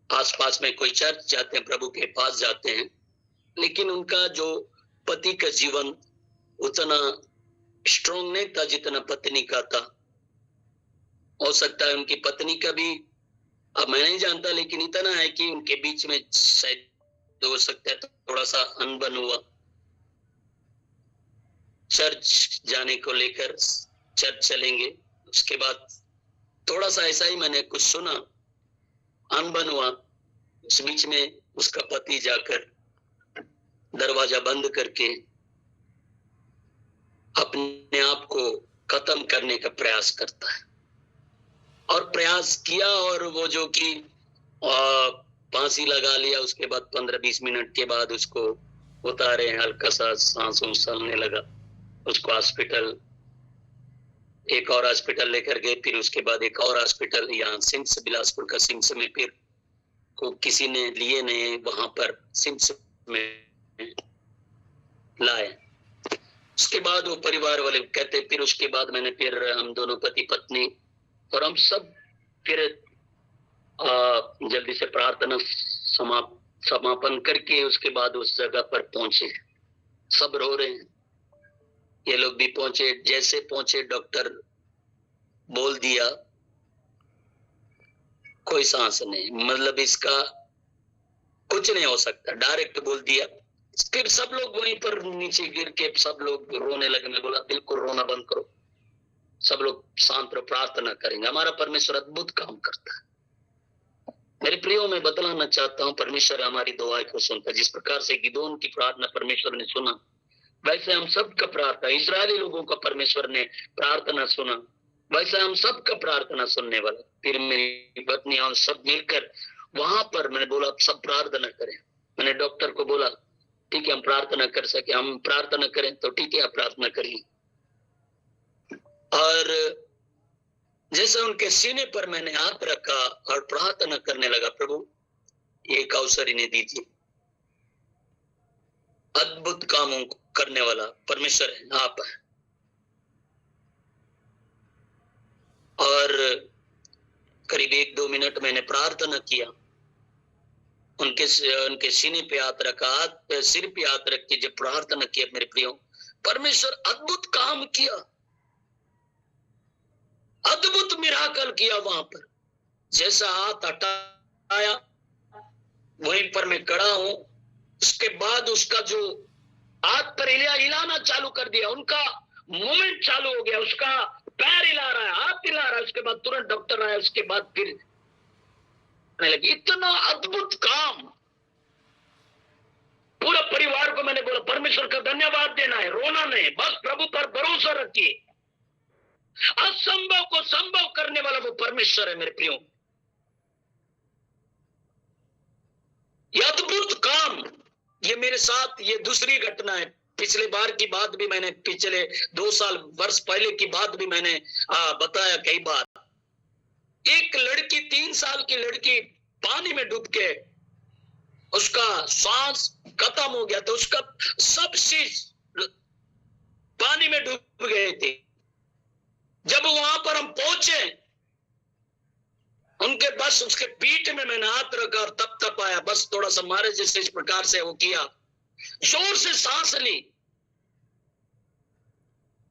आसपास में कोई चर्च जाते हैं, प्रभु के पास जाते हैं, लेकिन उनका जो पति का जीवन उतना स्ट्रॉन्ग नहीं था जितना पत्नी का था। हो सकता है उनकी पत्नी का भी, अब मैं नहीं जानता, लेकिन इतना है कि उनके बीच में शायद हो सकता है थोड़ा सा अनबन हुआ चर्च जाने को लेकर। चर्च चलेंगे, उसके बाद थोड़ा सा ऐसा ही मैंने कुछ सुना, अनबन हुआ। उस बीच में उसका पति जाकर दरवाजा बंद करके अपने आप को खत्म करने का प्रयास करता है, और प्रयास किया, और वो जो कि फांसी लगा लिया। उसके बाद 15-20 मिनट के बाद उसको उतारे, हल्का सा सांस चलने लगा, उसको हॉस्पिटल, एक और हॉस्पिटल लेकर गए, फिर उसके बाद एक और हॉस्पिटल, यहाँ सिम्स, बिलासपुर का सिम्स में, फिर को किसी ने लिए नहीं, वहां पर सिम्स में लाए। उसके बाद वो परिवार वाले कहते, फिर उसके बाद मैंने, फिर हम दोनों पति पत्नी और हम सब फिर जल्दी से प्रार्थना समापन करके उसके बाद उस जगह पर पहुंचे। सब रो रहे हैं, ये लोग भी पहुंचे। जैसे पहुंचे, डॉक्टर बोल दिया कोई सांस नहीं, मतलब इसका कुछ नहीं हो सकता, डायरेक्ट बोल दिया। फिर सब लोग वहीं पर नीचे गिर के सब लोग रोने लगे। मैं बोला बिल्कुल रोना बंद करो, सब लोग शांत रहो, प्रार्थना करेंगे। हमारा परमेश्वर अद्भुत काम करता है। मेरे प्रियो, मैं बतलाना चाहता हूँ, परमेश्वर हमारी दुआएं को सुनता है। जिस प्रकार से गिदोन की प्रार्थना परमेश्वर ने सुना, वैसे हम सबका प्रार्थना, इजरायली लोगों का परमेश्वर ने प्रार्थना सुना, वैसे हम सबका प्रार्थना सुनने वाला। फिर मेरी पत्नी और सब मिलकर वहां पर, मैंने बोला सब प्रार्थना करें। मैंने डॉक्टर को बोला ठीक है, हम प्रार्थना कर सके, हम प्रार्थना करें, तो ठीक है आप प्रार्थना करिए। और जैसे उनके सीने पर मैंने हाथ रखा और प्रार्थना करने लगा, प्रभु एक अवसर इन्हें दीजिए, अद्भुत कामों करने वाला परमेश्वर है, आप है। और करीब 1-2 मिनट मैंने प्रार्थना किया, उनके सीने पे हाथ रखा, हाथ पे, सिर पे हाथ रख के जब प्रार्थना किया, मेरे प्रियो, परमेश्वर अद्भुत काम किया, अद्भुत मिराकल किया। वहां पर जैसा हाथ हटाया, वहीं पर मैं खड़ा हूं। उसके बाद उसका जो हाथ पर हिलाना चालू कर दिया, उनका मूवमेंट चालू हो गया, उसका पैर हिला रहा है, हाथ हिला रहा है। उसके बाद तुरंत डॉक्टर आया, उसके बाद फिर लगी। इतना अद्भुत काम, पूरा परिवार को मैंने बोला परमेश्वर का धन्यवाद देना है, रोना नहीं, बस प्रभु पर भरोसा रखिए। असंभव को संभव करने वाला वो परमेश्वर है मेरे प्रियो। ये अद्भुत काम, ये मेरे साथ ये दूसरी घटना है। पिछले बार की बात भी मैंने, पिछले 2 साल वर्ष पहले की बात भी मैंने बताया कई बार। एक लड़की, 3 साल की लड़की पानी में डूब के उसका सांस खत्म हो गया, तो उसका सब चीज पानी में डूब गए थे। जब वहां पर हम पहुंचे, उनके बस उसके पीठ में मैंने हाथ रखा और तप आया, बस थोड़ा सा मारे जैसे इस प्रकार से वो किया, जोर से सांस ली।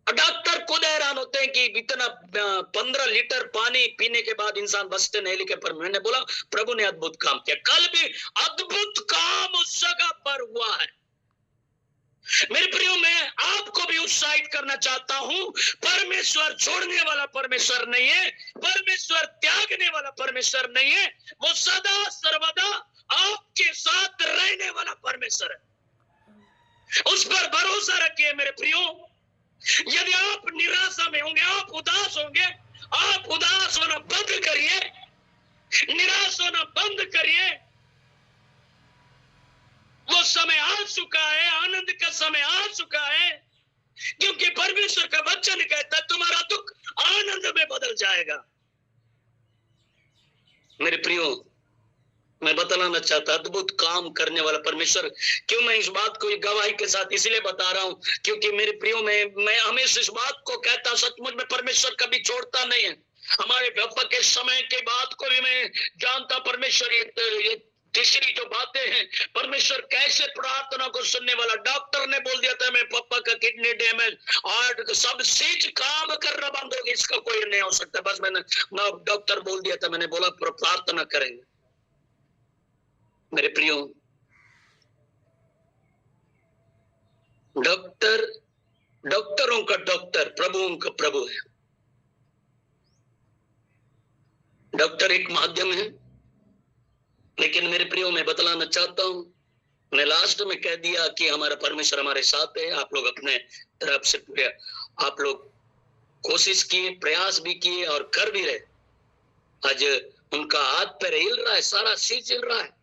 डॉक्टर खुद हैरान होते हैं कि इतना 15 लीटर पानी पीने के बाद इंसान बचते नहीं, लिखे। पर मैंने बोला प्रभु ने अद्भुत काम किया। कल भी अद्भुत काम उस जगह पर हुआ है। मेरे प्रियो, मैं आपको भी उत्साहित करना चाहता हूं, परमेश्वर छोड़ने वाला परमेश्वर नहीं है, परमेश्वर त्यागने वाला परमेश्वर नहीं है, वो सदा सर्वदा आपके साथ रहने वाला परमेश्वर है। उस पर भरोसा रखिए मेरे प्रियो। यदि आप निराशा में होंगे, आप उदास होंगे, आप उदास होना बंद करिए, निराश होना बंद करिए। वो समय आ चुका है, आनंद का समय आ चुका है, क्योंकि परमेश्वर का वचन कहता है तुम्हारा दुख आनंद में बदल जाएगा। मेरे प्रियो, मैं बतलाना चाहता, अद्भुत काम करने वाला परमेश्वर। क्यों मैं इस बात को गवाही के साथ इसलिए बता रहा हूं, क्योंकि मेरे प्रियो में मैं हमेशा इस बात को कहता, सचमुच में परमेश्वर कभी छोड़ता नहीं है। हमारे पापा के समय के बात को भी मैं जानता, परमेश्वर ये तीसरी जो बातें हैं, परमेश्वर कैसे प्रार्थना को सुनने वाला। डॉक्टर ने बोल दिया था मैं पापा का किडनी डैमेज और सब चीज काम करना बंद होगी, इसका कोई नहीं हो सकता। बस मैंने डॉक्टर बोल दिया था, मैंने बोला प्रार्थना करेंगे। मेरे प्रियो, डॉक्टर डॉक्टरों का डॉक्टर, प्रभुओं का प्रभु है। डॉक्टर एक माध्यम है, लेकिन मेरे प्रियो मैं बतलाना चाहता हूं, मैं लास्ट में कह दिया कि हमारा परमेश्वर हमारे साथ है। आप लोग अपने तरफ से पूरे आप लोग कोशिश किए, प्रयास भी किए और कर भी रहे। आज उनका हाथ पैर हिल रहा है, सारा चीज हिल रहा है।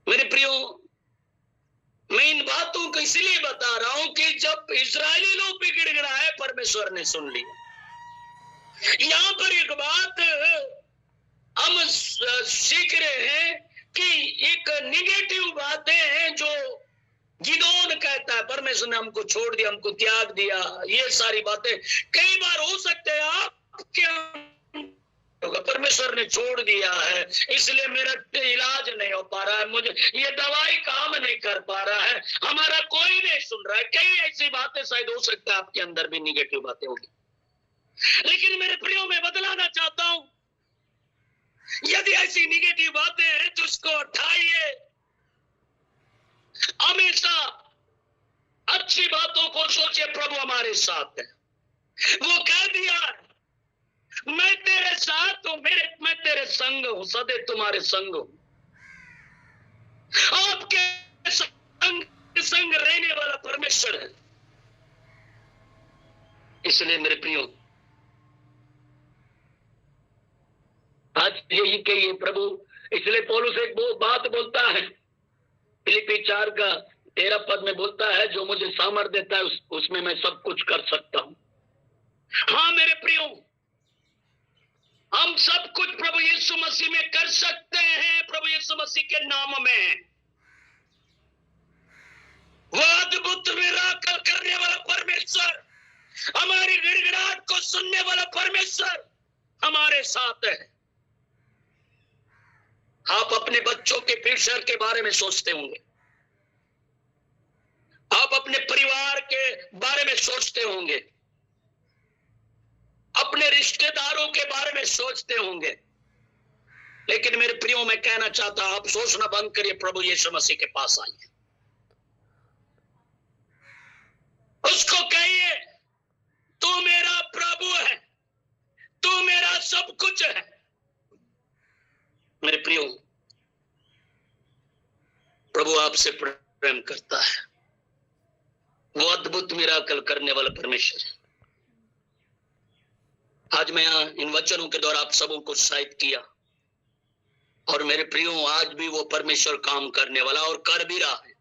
मेरे प्रियो, मैं इन बातों को इसलिए बता रहा हूं कि जब इजरायली लोग भी गिड़गिड़ाए, परमेश्वर ने सुन लिया। यहां पर एक बात हम सीख रहे हैं कि एक निगेटिव बातें हैं जो गिदोन कहता है, परमेश्वर ने हमको छोड़ दिया, हमको त्याग दिया। ये सारी बातें कई बार हो सकते हैं आपके, परमेश्वर ने छोड़ दिया है इसलिए मेरा इलाज नहीं हो पा रहा है, मुझे ये दवाई काम नहीं कर पा रहा है, हमारा कोई नहीं सुन रहा है। कई ऐसी बातें शायद हो सकता है आपके अंदर भी निगेटिव बातें होगी। लेकिन मेरे प्रियो में बदलाना चाहता हूं, यदि ऐसी निगेटिव बातें हैं तो उसको उठाइए। हमेशा अच्छी बातों को सोचिए, प्रभु हमारे साथ है। वो कह दिया मैं तेरे साथ हूं, मैं तेरे संग हूं, सदैव तुम्हारे संग हूं। आपके संग रहने वाला परमेश्वर है। इसलिए मेरे प्रियो, आज यही कहिए प्रभु। इसलिए पौलुस एक बात बोलता है, फिलिप्पी 4:13 पद में बोलता है, जो मुझे सामर्थ देता है उसमें मैं सब कुछ कर सकता हूं। हाँ मेरे प्रियो, हम सब कुछ प्रभु यीशु मसीह में कर सकते हैं, प्रभु यीशु मसीह के नाम में। वो अद्भुत मिराकल करने वाला परमेश्वर, हमारी गिड़गिड़ाहट को सुनने वाला परमेश्वर हमारे साथ है। आप अपने बच्चों के फ्यूचर के बारे में सोचते होंगे, आप अपने परिवार के बारे में सोचते होंगे, अपने रिश्तेदारों के बारे में सोचते होंगे। लेकिन मेरे प्रियो मैं कहना चाहता हूं, आप सोचना बंद करिए, प्रभु यीशु मसीह के पास आइए। उसको कहिए तू मेरा प्रभु है, तू मेरा सब कुछ है। मेरे प्रियो, प्रभु आपसे प्रेम करता है। वो अद्भुत मिराकल करने वाला परमेश्वर है। आज मैं यहाँ इन वचनों के द्वारा आप सबों को उत्साहित किया, और मेरे प्रियो आज भी वो परमेश्वर काम करने वाला और कर भी रहा है,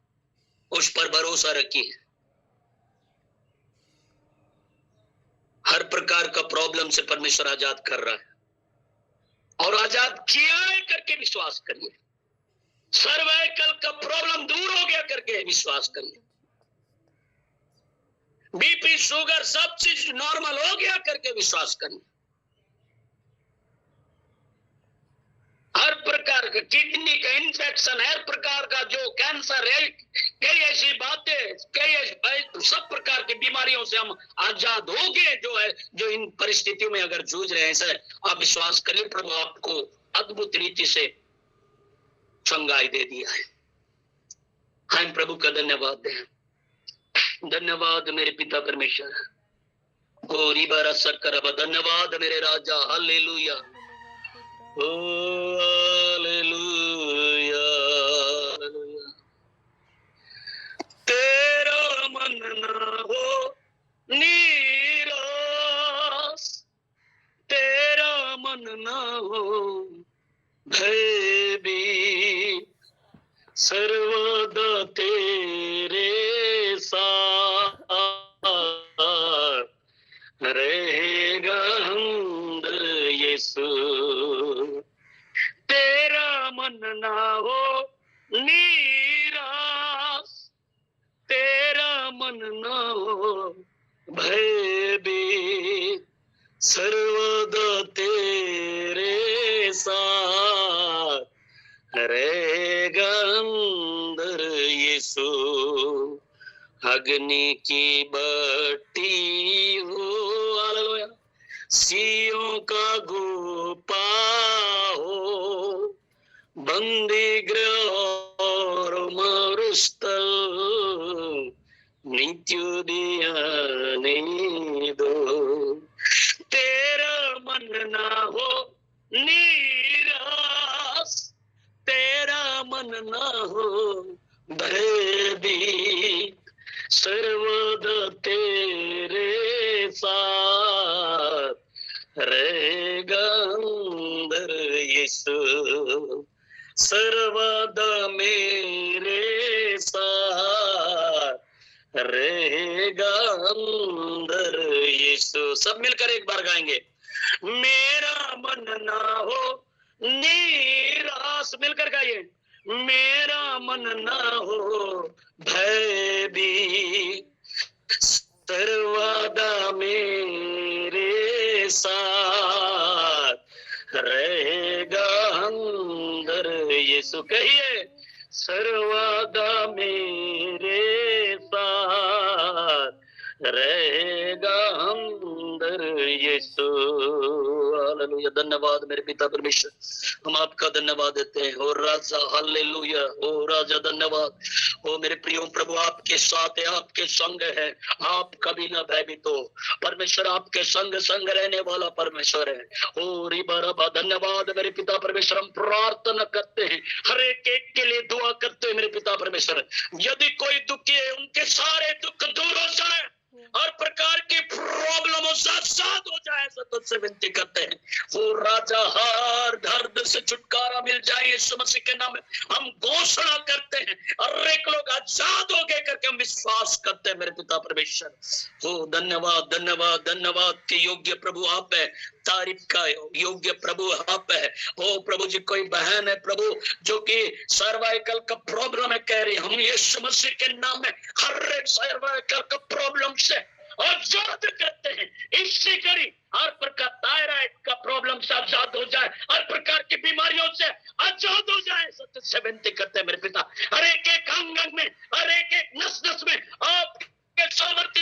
उस पर भरोसा रखिए। हर प्रकार का प्रॉब्लम से परमेश्वर आजाद कर रहा है, और आजाद किया है करके विश्वास करिए। सर्वाइकल का प्रॉब्लम दूर हो गया करके विश्वास करिए। बीपी शुगर सब चीज नॉर्मल हो गया करके विश्वास करिए। हर प्रकार का किडनी का इन्फेक्शन, हर प्रकार का जो कैंसर है, कई ऐसी बातें, कई सब प्रकार की बीमारियों से हम आजाद हो गए, जो इन परिस्थितियों में अगर जूझ रहे हैं, सर आप विश्वास करिए, प्रभु आपको अद्भुत रीति से चंगाई दे दिया है। हम प्रभु का धन्यवाद दें। धन्यवाद मेरे पिता परमेश्वर, गोरी बारा सकरब, धन्यवाद मेरे राजा, हालेलुया, ओ हालेलुया। तेरा मन ना हो निराश, तेरा मन ना हो भयभीत, सर्वदा तेरे साथ रहेगा हमदर्द यीशु, भयभीत सर्वदा तेरे साथ रहेगा अंदर यीशु। अग्नि की भट्टी हो, हालेलुया, सियों का गुफा हो, बंदी गृह और मरुस्थल, मृत्यु दियाने दो। तेरा मन ना हो निराश, तेरा मन ना हो भयभीत, सर्वदा तेरे साथ रहेगा अंदर यीशु। सर्वदा मेरे साथ रहेगा अंदर यीशु। सब मिलकर एक बार गाएंगे, मेरा मन ना हो निराश, मिलकर गाइए, मेरा मन ना हो भयभीत, सर्वदा मेरे साथ रहेगा अंदर यीशु। कहिए, सर्वदा मेरे साथ रहेगा अंदर यीशु। हालेलुया, धन्यवाद मेरे पिता परमेश्वर, हम आपका धन्यवाद देते हैं। ओ राजा, हालेलुया, ओ राजा धन्यवाद। ओ मेरे प्रियो प्रभु आपके साथ है, आपके संग है, आप कभी ना भयभीत हो। परमेश्वर आपके संग संग रहने वाला परमेश्वर है। ओ रिबा रबा, धन्यवाद मेरे पिता परमेश्वर। हम प्रार्थना करते हैं, हर एक के लिए दुआ करते हैं मेरे पिता परमेश्वर। यदि कोई दुखी है, उनके सारे दुख दूर हो जाए, हर प्रकार की प्रॉब्लमों से आजाद हो जाए, ऐसा तुझसे विनती करते हैं। वो राजा, हर दर्द से छुटकारा मिल जाए यीशु मसीह के नाम में हम घोषणा करते हैं। और एक लोग आजाद हो गए करके हम विश्वास करते हैं मेरे पिता परमेश्वर। हो धन्यवाद धन्यवाद धन्यवाद के योग्य प्रभु आप है, तारीफ का योग्य प्रभु आप है। ओ प्रभु जी, कोई बहन है प्रभु जो कि सर्वाइकल का प्रॉब्लम है, कह रही हम यीशु मसीह के नाम में हर एक सर्वाइकल का प्रॉब्लम से आजाद करते हैं। इससे करी हर प्रकार थायराइड का प्रॉब्लम से आजाद हो जाए, हर प्रकार की बीमारियों से आजाद हो जाए, सत्य से विनती करते हैं मेरे पिता। हर एक एक अंग अंग में, हर एक एक नस नस में आपके सामर्थ्य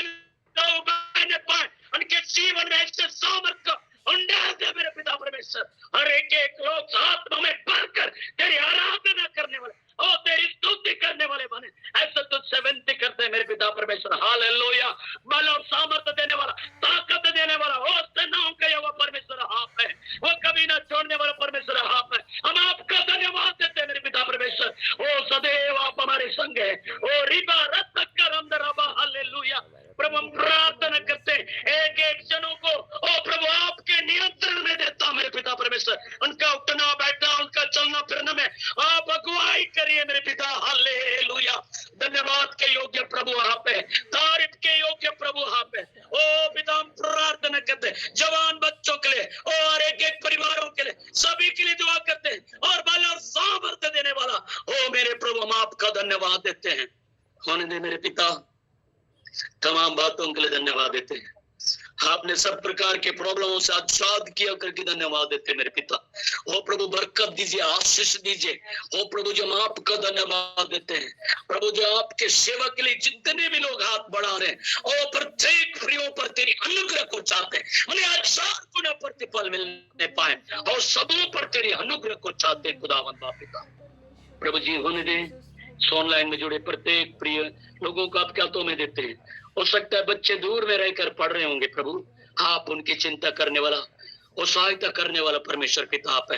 उगाने पाए, उनके जीवन में ऐसे सामर्थ्य को उंडेल दे मेरे पिता परमेश्वर। हर एक एक लोग आत्मा में भरकर तेरी आराधना करने वाले और तेरी स्तुति करने वाले बने, ऐसा तुझसे विनती करते हैं मेरे पिता परमेश्वर। हालेलुया, बल और सामर्थ्य देने वाला, ताकत देने वाला, ओ सेनाओं का यहोवा परमेश्वर आप है, वो कभी ना छोड़ने वाला परमेश्वर आप है। हम आपका धन्यवाद देते हैं मेरे पिता परमेश्वर। ओ सदैव आप हमारे संग है। ओ रिबा रत कर अंदर आबा, हालेलुया। प्रभु हम प्रार्थना करते हैं एक एक जनों को ओ प्रभु आपके नियंत्रण में देता मेरे पिता परमेश्वर। उनका उठना बैठना, उनका चलना फिरना में आप अगुवाई करिए मेरे पिता। हालेलुया, धन्यवाद के योग्य प्रभु आप है, तारीफ के योग्य प्रभु आप है। ओ पिता हम प्रार्थना करते हैं जवान बच्चों के लिए और एक एक परिवारों के लिए, सभी के लिए दुआ करते हैं। और बल और सामर्थ्य देने वाला ओ मेरे प्रभु, हम आपका धन्यवाद देते हैं। होने दे मेरे पिता, तमाम बातों के लिए धन्यवाद देते हैं। आपने सब प्रकार के प्रॉब्लमों से आजाद किया करके धन्यवाद देते मेरे पिता। ओ प्रभु बरकत दीजिए, आशीष दीजिए। ओ प्रभु जो हम आपका धन्यवाद देते हैं प्रभु, जो आपके सेवा के लिए जितने भी लोग हाथ बढ़ा रहे हैं, और प्रत्येक प्रियों पर तेरी अनुग्रह को चाहते हैं, उन्हें हजार गुना प्रतिफल मिलने पाए, और सबों पर तेरी अनुग्रह को चाहते हैं खुदावंद बाप पिता। प्रभु जी होने दे, ऑनलाइन में जुड़े प्रत्येक प्रिय लोगों को आपके हाथों में देते हैं। हो सकता है बच्चे दूर में रहकर पढ़ रहे होंगे प्रभु, आप उनकी चिंता करने वाला और सहायता करने वाला परमेश्वर पिता आप है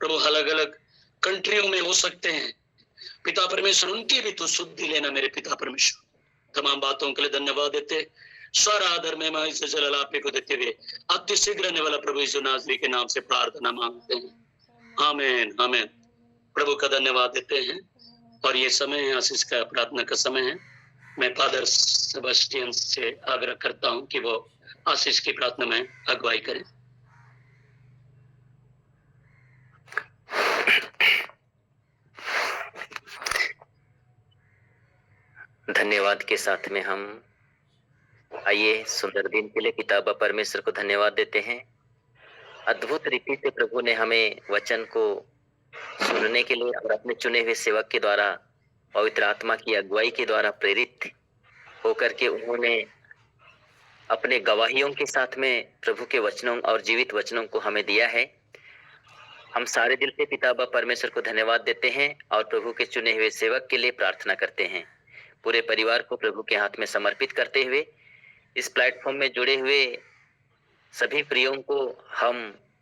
प्रभु। अलग अलग कंट्रियों में हो सकते हैं पिता परमेश्वर, उनकी भी तो शुद्धि लेना मेरे पिता परमेश्वर। तमाम बातों के लिए धन्यवाद देते, सारा आदर में मैं इसे जलाल आपे को देते हुए अति शीघ्र रहने वाला प्रभु यीशु नासरी के नाम से प्रार्थना मांगते हैं, आमीन आमीन। प्रभु का धन्यवाद देते हैं। और ये समय है आशीष का, प्रार्थना का समय है। मैं फादर सेबेस्टियन से आग्रह करता हूं कि वो आशीष की प्रार्थना में अगुवाई करें। धन्यवाद के साथ में हम आइए सुंदर दिन के लिए पिता बाप परमेश्वर को धन्यवाद देते हैं। अद्भुत रीति से प्रभु ने हमें वचन को सुनने के लिए और अपने चुने हुए सेवक के द्वारा पवित्र आत्मा की अगुवाई के द्वारा प्रेरित होकर के उन्होंने अपने गवाहियों के साथ में प्रभु के वचनों और जीवित वचनों को हमें दिया है। हम सारे दिल से पिता बाप परमेश्वर को धन्यवाद देते हैं और प्रभु के चुने हुए सेवक के लिए प्रार्थना करते हैं। पूरे परिवार को प्रभु के हाथ में समर्पित करते हुए इस प्लेटफॉर्म में जुड़े हुए सभी प्रियों को हम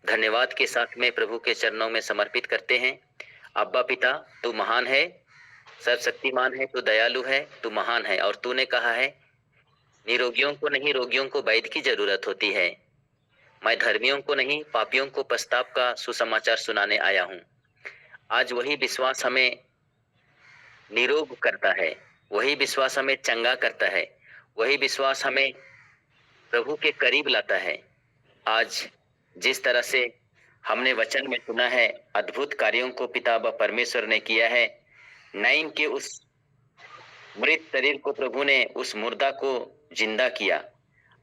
धन्यवाद के साथ में प्रभु के चरणों में समर्पित करते हैं। अब्बा पिता, तू महान है, सर्वशक्तिमान है, तू दयालु है, तू महान है और तूने कहा है निरोगियों को नहीं रोगियों को वैद्य की जरूरत होती है। मैं धर्मियों को नहीं पापियों को पश्चाताप का सुसमाचार सुनाने आया हूँ। आज वही विश्वास हमें निरोग करता है, वही विश्वास हमें चंगा करता है, वही विश्वास हमें प्रभु के करीब लाता है। आज जिस तरह से हमने वचन में सुना है, अद्भुत कार्यों को पिता व परमेश्वर ने किया है। नाइन के उस मृत शरीर को प्रभु ने उस मुर्दा को जिंदा किया।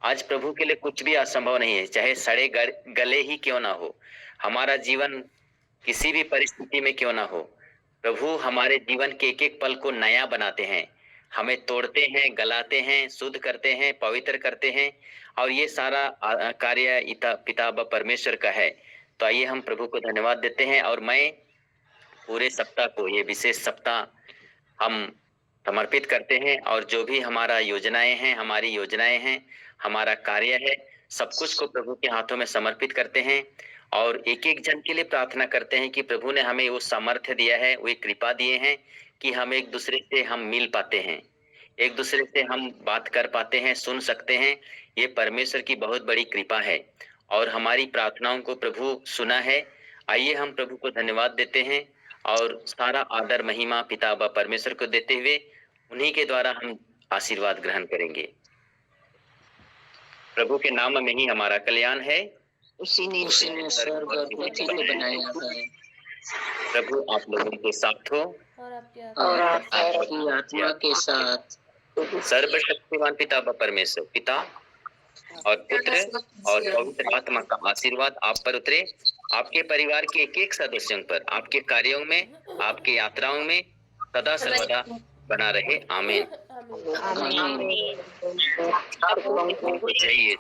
आज प्रभु के लिए कुछ भी असंभव नहीं है, चाहे सड़े गले ही क्यों ना हो, हमारा जीवन किसी भी परिस्थिति में क्यों ना हो, प्रभु हमारे जीवन के एक एक पल को नया बनाते हैं, हमें तोड़ते हैं, गलाते हैं, शुद्ध करते हैं, पवित्र करते हैं और ये सारा कार्य पिता व परमेश्वर का है। तो आइए हम प्रभु को धन्यवाद देते हैं और मैं पूरे सप्ताह को, ये विशेष सप्ताह हम समर्पित करते हैं और जो भी हमारा योजनाएं हैं, हमारी योजनाएं हैं, हमारा कार्य है, सब कुछ को प्रभु के हाथों में समर्पित करते हैं और एक एक जन के लिए प्रार्थना करते हैं कि प्रभु ने हमें वो सामर्थ्य दिया है, वो कृपा दिए हैं कि हम एक दूसरे से हम मिल पाते हैं, एक दूसरे से हम बात कर पाते हैं, सुन सकते हैं। ये परमेश्वर की बहुत बड़ी कृपा है और हमारी प्रार्थनाओं को प्रभु सुना है। आइए हम प्रभु को धन्यवाद देते हैं और सारा आदर महिमा पिता व परमेश्वर को देते हुए उन्हीं के द्वारा हम आशीर्वाद ग्रहण करेंगे। प्रभु के नाम में ही हमारा कल्याण है, उसी ने स्वर्ग और पृथ्वी को बनाया है। प्रभु आप लोगों के साथ हो और आपकी आत्मा के साथ। सर्वशक्तिमान पिता व परमेश्वर, पिता और पुत्र और पवित्र आत्मा का आशीर्वाद आप पर उतरे, आपके परिवार के एक एक सदस्यों पर, आपके कार्यों में, आपकी यात्राओं में सदा सर्वदा बना रहे। आमीन। आमीन। चाहिए